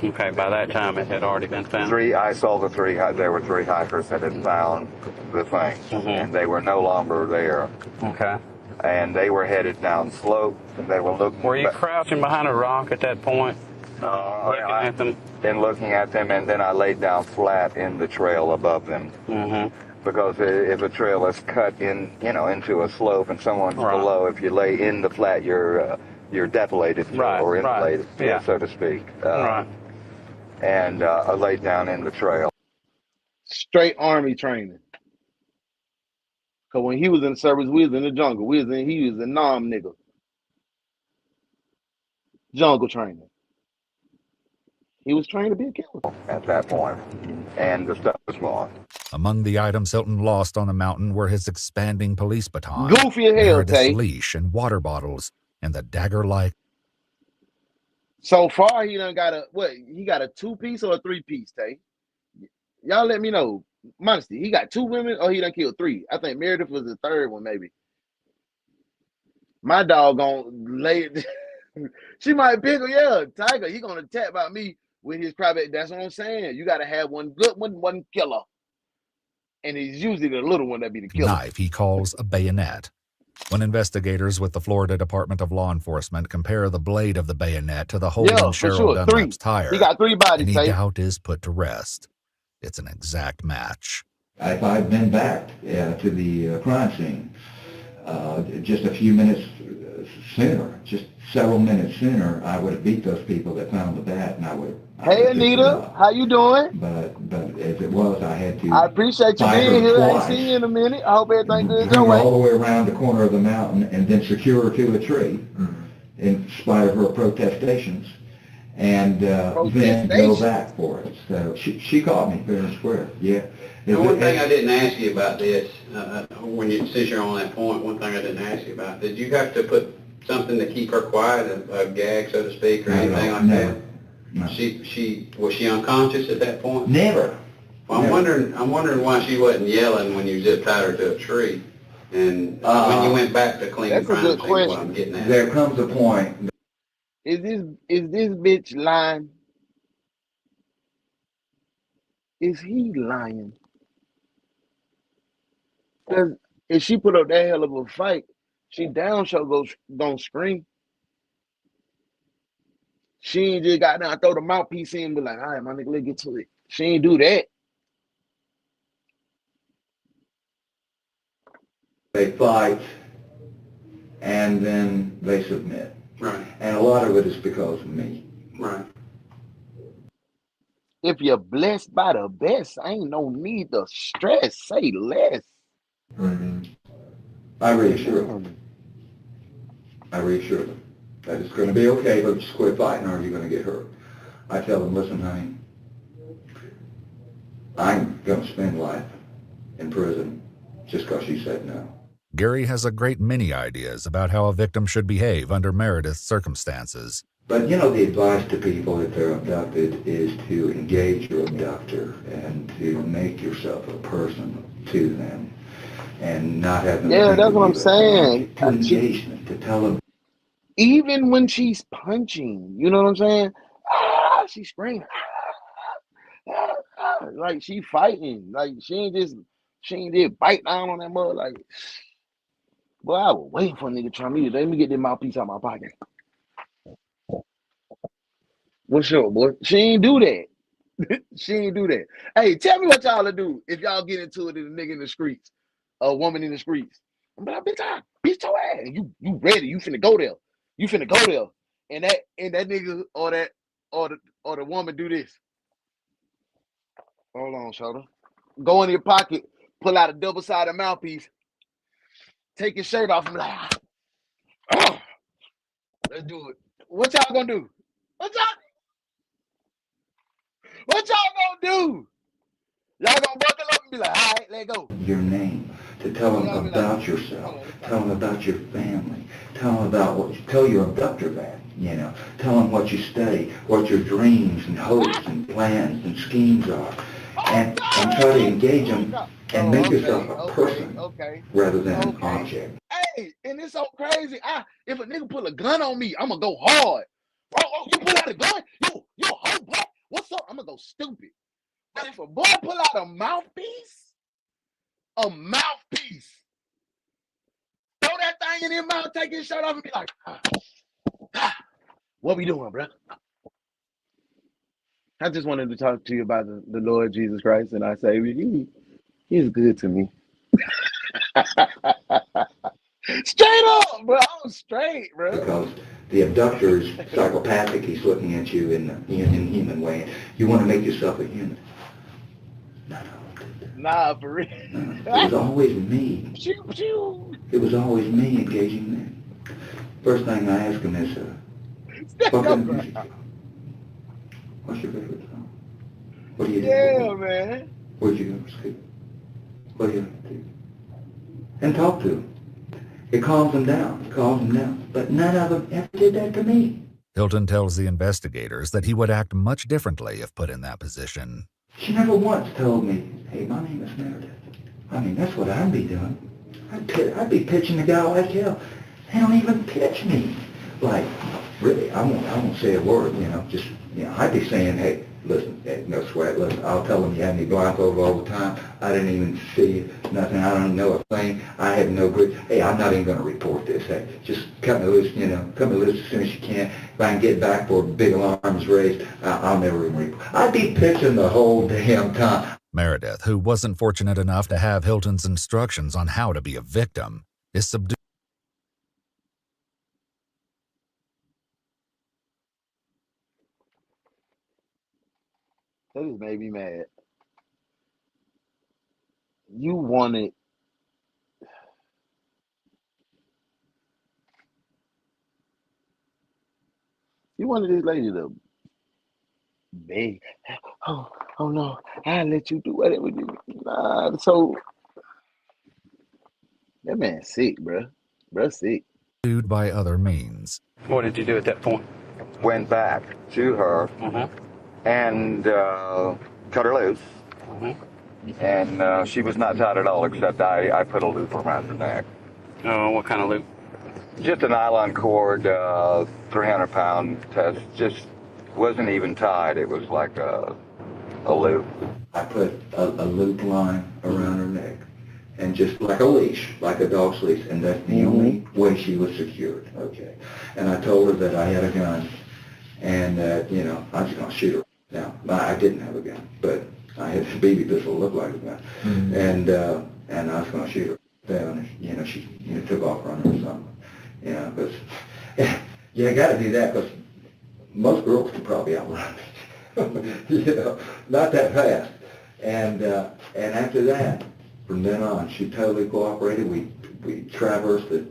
Okay, by that time it had already been found? I saw the three, there were 3 hikers that had found the thing, and they were no longer there. Okay. And they were headed down slope, and they were looking... Were you crouching behind a rock at that point? Looking at them? And looking at them, and then I laid down flat in the trail above them. Mm-hmm. Because if a trail is cut in, into a slope and someone's below, if you lay in the flat, you're depilated or insulated, so to speak. And I laid down in the trail. Straight Army training. Cause when he was in the service, we was in the jungle. He was a Nam nigga. Jungle training. He was trained to be a killer. At that point, and the stuff was gone. Among the items Hilton lost on the mountain were his expanding police baton, Goofy as hell, Meredith's Tay. leash and water bottles, and the dagger-like. So far, he done got he got a 2-piece or a 3-piece, Tay? Y'all let me know. Modesty, he got 2 women or he done killed 3? I think Meredith was the 3rd one, maybe. My dog gonna lay it. She might pick her, yeah, Tiger. He gonna attack about me with his private. That's what I'm saying. You gotta have one good one killer. And it's usually the little one that be the killer. Knife he calls a bayonet. When investigators with the Florida Department of Law Enforcement compare the blade of the bayonet to the hole in Cheryl Dunlap's tire, he got 3 bodies, any doubt is put to rest. It's an exact match. If I'd been back to the crime scene just a few minutes sooner, just several minutes sooner, I would have beat those people that found the bat, and I would. Hey, Anita, how you doing? But as it was, I had to. I appreciate you being here. I ain't seen you in a minute. I hope everything good your way. All the way around the corner of the mountain, and then secure her to a tree, in spite of her protestations, and then go back for it. So she caught me fair and square. Yeah. And one thing I didn't ask you about this, since you're on that point, one thing I didn't ask you about, did you have to put something to keep her quiet, a gag, so to speak, or anything like that? No. Was she unconscious at that point? Never. Well, I'm wondering why she wasn't yelling when you zip tied her to a tree, and when you went back to clean the crime scene. What I'm getting at. There comes a point. Is this bitch lying? Is he lying? Because if she put up that hell of a fight, she down sure don't scream. She ain't just got down, throw the mouthpiece in and be like, all right, my nigga, let's get to it. She ain't do that. They fight, and then they submit. Right. And a lot of it is because of me. Right. If you're blessed by the best, ain't no need to stress. Say less. I reassure them. That it's going to be okay, but just quit fighting or you're going to get hurt. I tell them, listen, honey, I'm going to spend life in prison just because you said no. Gary has a great many ideas about how a victim should behave under Meredith's circumstances. But, the advice to people if they're abducted is to engage your abductor and to make yourself a person to them and not have them. Yeah, that's what I'm saying. To engagement, to tell them. Even when she's punching, you know what I'm saying? She's screaming. Like she fighting. Like she ain't just bite down on that mud. Like, boy, I was waiting for a nigga trying me. Let me get that mouthpiece out my pocket. What's up, boy? She ain't do that. She ain't do that. Hey, tell me what y'all to do if y'all get into it with a nigga in the streets, a woman in the streets. I'm like, bitch, I beat your ass. You ready? You finna go there. You finna go there. And that nigga or the woman do this. Hold on, shoulder. Go in your pocket, pull out a double-sided mouthpiece, take his shirt off, and be like, oh, let's do it. What y'all gonna do? What y'all gonna do? Y'all gonna buckle up and be like, all right, let's go. Your name, to tell them about yourself, tell them about your family, tell them about what you tell your abductor that, you know, tell them what you study, what your dreams and hopes and plans and schemes are, and try to engage them and make yourself a person rather than an object. Hey, and it's so crazy. If a nigga pull a gun on me, I'm gonna go hard. Oh, you pull out a gun? Yo, ho, boy, what's up? I'm gonna go stupid. But if a boy pull out a mouthpiece, throw that thing in his mouth, take his shirt off, and be like, what we doing, bro? I just wanted to talk to you about the Lord Jesus Christ and our Savior. He's good to me. Straight up, bro. I'm straight, bro. Because the abductor is psychopathic. He's looking at you in a human way. You want to make yourself a human. Nah, for real. It was always me. It was always me engaging them. First thing I ask him is, what kind of music? What's your favorite song? What do you do? Yeah, man. Where'd you go to school? What do you like to do? And talk to him. It calms him down. But none of them ever did that to me. Hilton tells the investigators that he would act much differently if put in that position. She never once told me, hey, my name is Meredith. I mean, that's what I'd be doing. I'd be pitching a guy like hell. They don't even pitch me. Like, really, I won't say a word, just, I'd be saying, hey, listen, hey, no sweat, listen, I'll tell them you had me blindfolded all the time. I didn't even see nothing. I don't know a thing. I had no good. Hey, I'm not even going to report this. Hey, just cut me loose, cut me loose as soon as you can. If I can get back for big alarms raised, I'll never even report. I'd be pitching the whole damn time. Meredith, who wasn't fortunate enough to have Hilton's instructions on how to be a victim, is subdued. That just made me mad. You wanted this lady to beg. Oh no, I'll let you do whatever you do. Nah, so that man's sick, bro. Bro's sick. By other means. What did you do at that point? Went back to her and cut her loose. And she was not tied at all, except I put a loop around her neck. Oh, what kind of loop? Just a nylon cord, 300-pound test. Just wasn't even tied. It was like a loop. I put a loop line around her neck, and just like a leash, like a dog's leash, and that's the only way she was secured. Okay. And I told her that I had a gun, and that I was going to shoot her. Now I didn't have a gun, but I had a BB pistol that looked like a gun, and I was going to shoot her down. And, she took off running or something. Because you got to do that because most girls can probably outrun me. Not that fast. And after that, from then on, she totally cooperated. We traversed the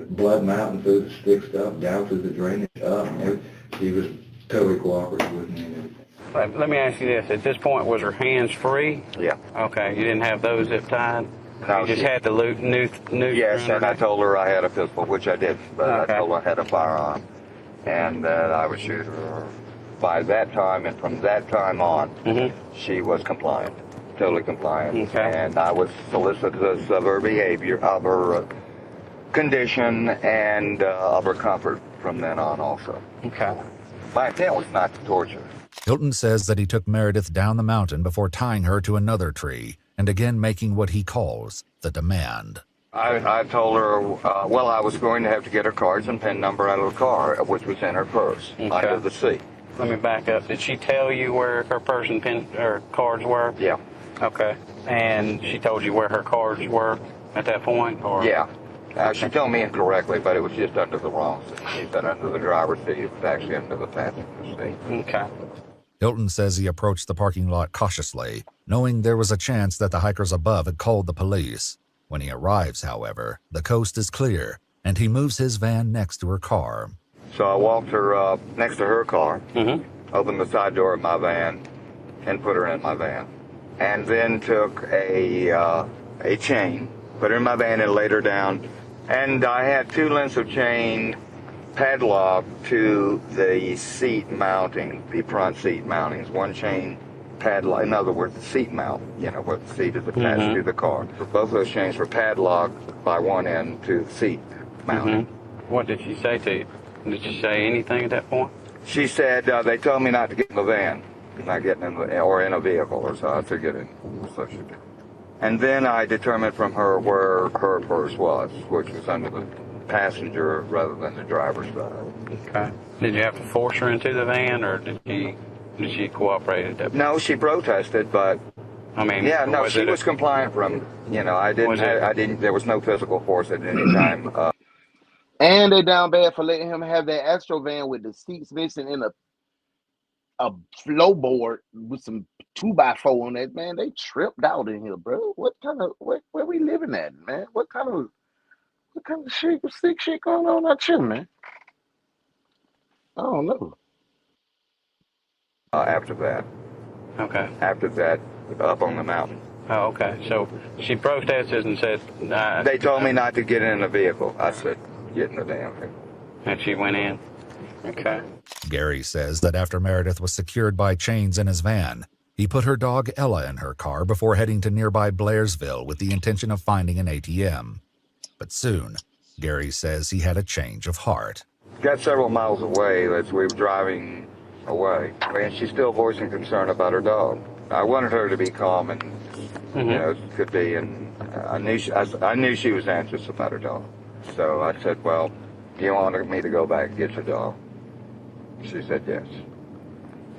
Blood Mountain through the stick stuff, down through the drainage, up, and everything. She was totally cooperative with me and everything. Let me ask you this. At this point, was her hands free? Yeah. Okay. You didn't have those zip tied? No, you just had the new Yes, and I told her I had a pistol, which I did, but I told her I had a firearm, and that I would shoot her. By that time, and from that time on, she was compliant, totally compliant. Okay. And I was solicitous of her behavior, of her condition, and of her comfort from then on also. Okay. My intent was not to torture. Hilton says that he took Meredith down the mountain before tying her to another tree and again making what he calls the demand. I told her, I was going to have to get her cards and PIN number out of the car, which was in her purse, under the seat. Let me back up. Did she tell you where her purse and PIN or cards were? Yeah. Okay. And she told you where her cards were at that point? Or? Yeah. She told me incorrectly, but it was just under the wrong seat. She said under the driver's seat. It was actually under the passenger seat. Okay. Hilton says he approached the parking lot cautiously, knowing there was a chance that the hikers above had called the police. When he arrives, however, the coast is clear, and he moves his van next to her car. So I walked her up next to her car, opened the side door of my van, and put her in my van. And then took a chain, put her in my van and laid her down. And I had 2 lengths of chain padlocked to the seat mounting, the front seat mountings. 1 chain padlock, in other words, the seat mount, where the seat is attached to the car. Both those chains were padlocked by one end to the seat mounting. What did she say to you? Did she say anything at that point? She said, they told me not to get in the van, not getting in the, or in a vehicle or so. I said, get in. So she did. And then I determined from her where her purse was, which was under the passenger rather than the driver's side. Okay. Did you have to force her into the van, or did she cooperate at that point? No, she protested, but I mean, yeah, no, she was compliant from, I didn't, there was no physical force at any time. And they down bad for letting him have that Astro van with the seats missing in a flowboard with some 2x4 on that. Man, they tripped out in here, bro. What kind of where we living at, man? What kind of sick shit going on out here, man? I don't know. After that. Okay. After that, up on the mountain. Oh, okay. So she protested and said, nah. They told me not to get in a vehicle. I said, get in the damn thing. And she went in. Okay. Gary says that after Meredith was secured by chains in his van, he put her dog Ella in her car before heading to nearby Blairsville with the intention of finding an ATM. But soon, Gary says he had a change of heart. Got several miles away as we were driving away, and she's still voicing concern about her dog. I wanted her to be calm and, could be, and I knew she was anxious about her dog. So I said, well, do you want me to go back and get your dog? She said yes.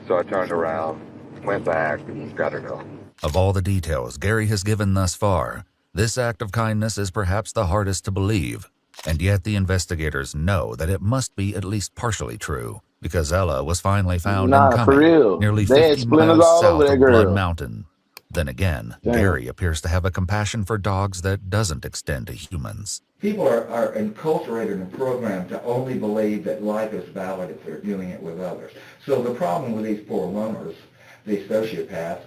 So I turned around, went back, and got her dog. Of all the details Gary has given thus far, this act of kindness is perhaps the hardest to believe, and yet the investigators know that it must be at least partially true, because Ella was finally found for incoming, real. nearly They had 50 splinters miles all south over that of Blood girl. Mountain. Then again, Damn. Gary appears to have a compassion for dogs that doesn't extend to humans. People are enculturated and programmed to only believe that life is valid if they're doing it with others. So the problem with these poor loners, these sociopaths,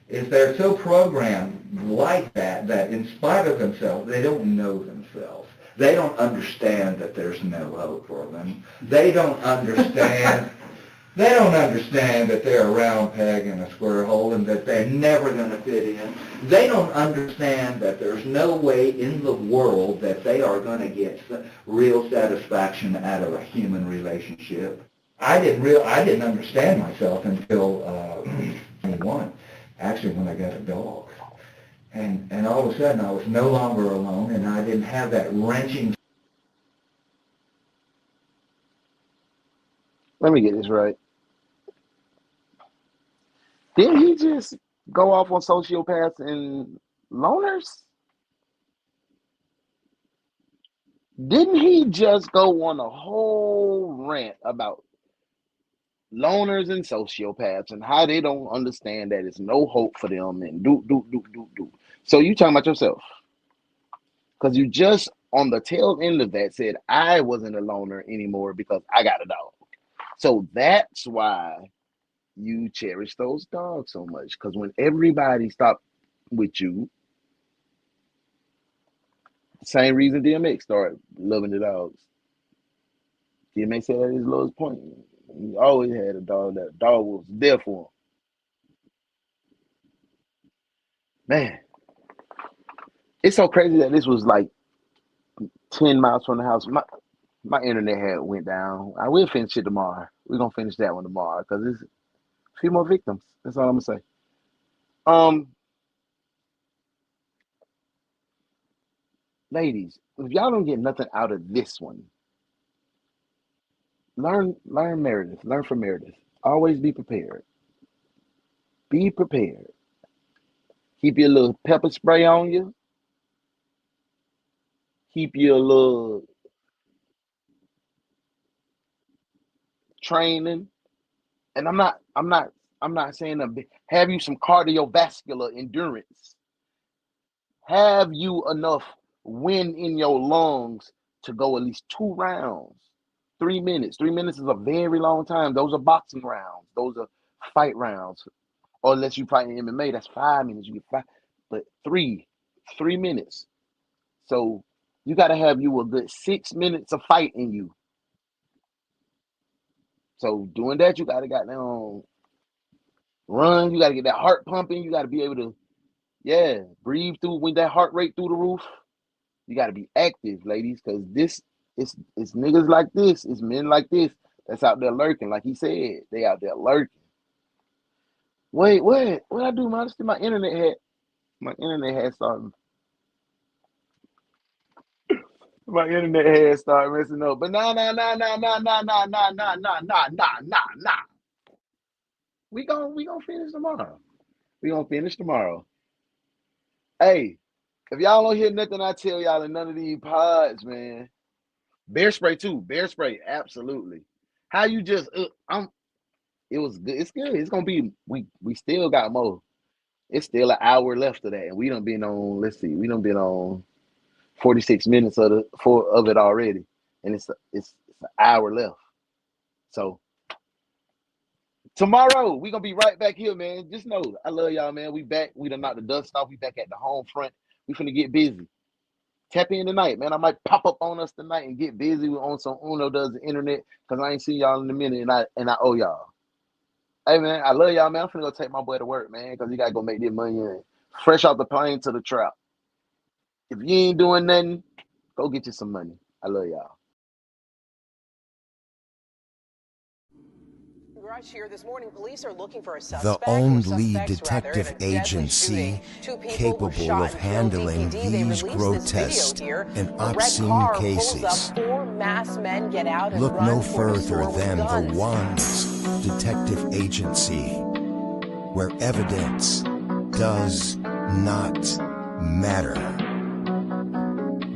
is they're so programmed like that in spite of themselves, they don't know themselves. They don't understand that there's no hope for them. They don't understand that they're a round peg in a square hole and that they're never going to fit in. They don't understand that there's no way in the world that they are going to get real satisfaction out of a human relationship. I didn't understand myself until 21, actually when I got a dog. And all of a sudden I was no longer alone and I didn't have that wrenching. Let me get this right. Didn't he just go off on sociopaths and loners? Didn't he just go on a whole rant about loners and sociopaths and how they don't understand that it's no hope for them and do. So you talking about yourself. Because you just on the tail end of that said I wasn't a loner anymore because I got a dog. So that's why you cherish those dogs so much. Because when everybody stopped with you, same reason DMX started loving the dogs. DMX said at his lowest point, he always had a dog. That dog was there for him. Man, it's so crazy that this was like 10 miles from the house. My internet had went down. I will finish it tomorrow. We're gonna finish that one tomorrow because there's a few more victims. That's all I'm gonna say. Ladies, if y'all don't get nothing out of this one, learn Meredith. Learn from Meredith. Always be prepared. Be prepared. Keep your little pepper spray on you. Keep your little training. And I'm not I'm not saying have you some cardiovascular endurance. Have you enough wind in your lungs to go at least 2 rounds? 3 minutes. 3 minutes is a very long time. Those are boxing rounds. Those are fight rounds. Or unless you fight in MMA, that's 5 minutes. You get 5, but 3 minutes. So you got to have you a good 6 minutes of fight in you. So doing that, you got to down run. You got to get that heart pumping. You got to be able to, breathe through with that heart rate through the roof. You got to be active, ladies, because this it's niggas like this, it's men like this that's out there lurking. Like he said, they out there lurking. Wait, what I do, modesty? My internet had something. My internet had started messing up. But nah. We gonna finish tomorrow. We gonna finish tomorrow. Hey, if y'all don't hear nothing I tell y'all in none of these pods, man. Bear spray too. Bear spray, absolutely. How you just it was good. It's good. It's gonna be we still got more. It's still an hour left of that. And we done been on, let's see, we done been on 46 minutes of it already. And it's an hour left. So tomorrow we gonna be right back here, man. Just know I love y'all, man. We back. We done knocked the dust off. We back at the home front. We finna get busy. Tap in tonight, man. I might pop up on us tonight and get busy on some Uno Does the Internet, because I ain't seen y'all in a minute, and I owe y'all. Hey, man, I love y'all, man. I'm finna go take my boy to work, man, because he got to go make this money in. Fresh off the plane to the trap. If you ain't doing nothing, go get you some money. I love y'all. Here this morning, police are looking for a The suspect, only detective agency capable of handling these grotesque and obscene cases. 4 masked men get out and Look run no toward a store further with than guns. the Ones Detective Agency, where evidence does not matter.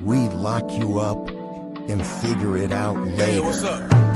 We lock you up and figure it out later. Hey, what's up?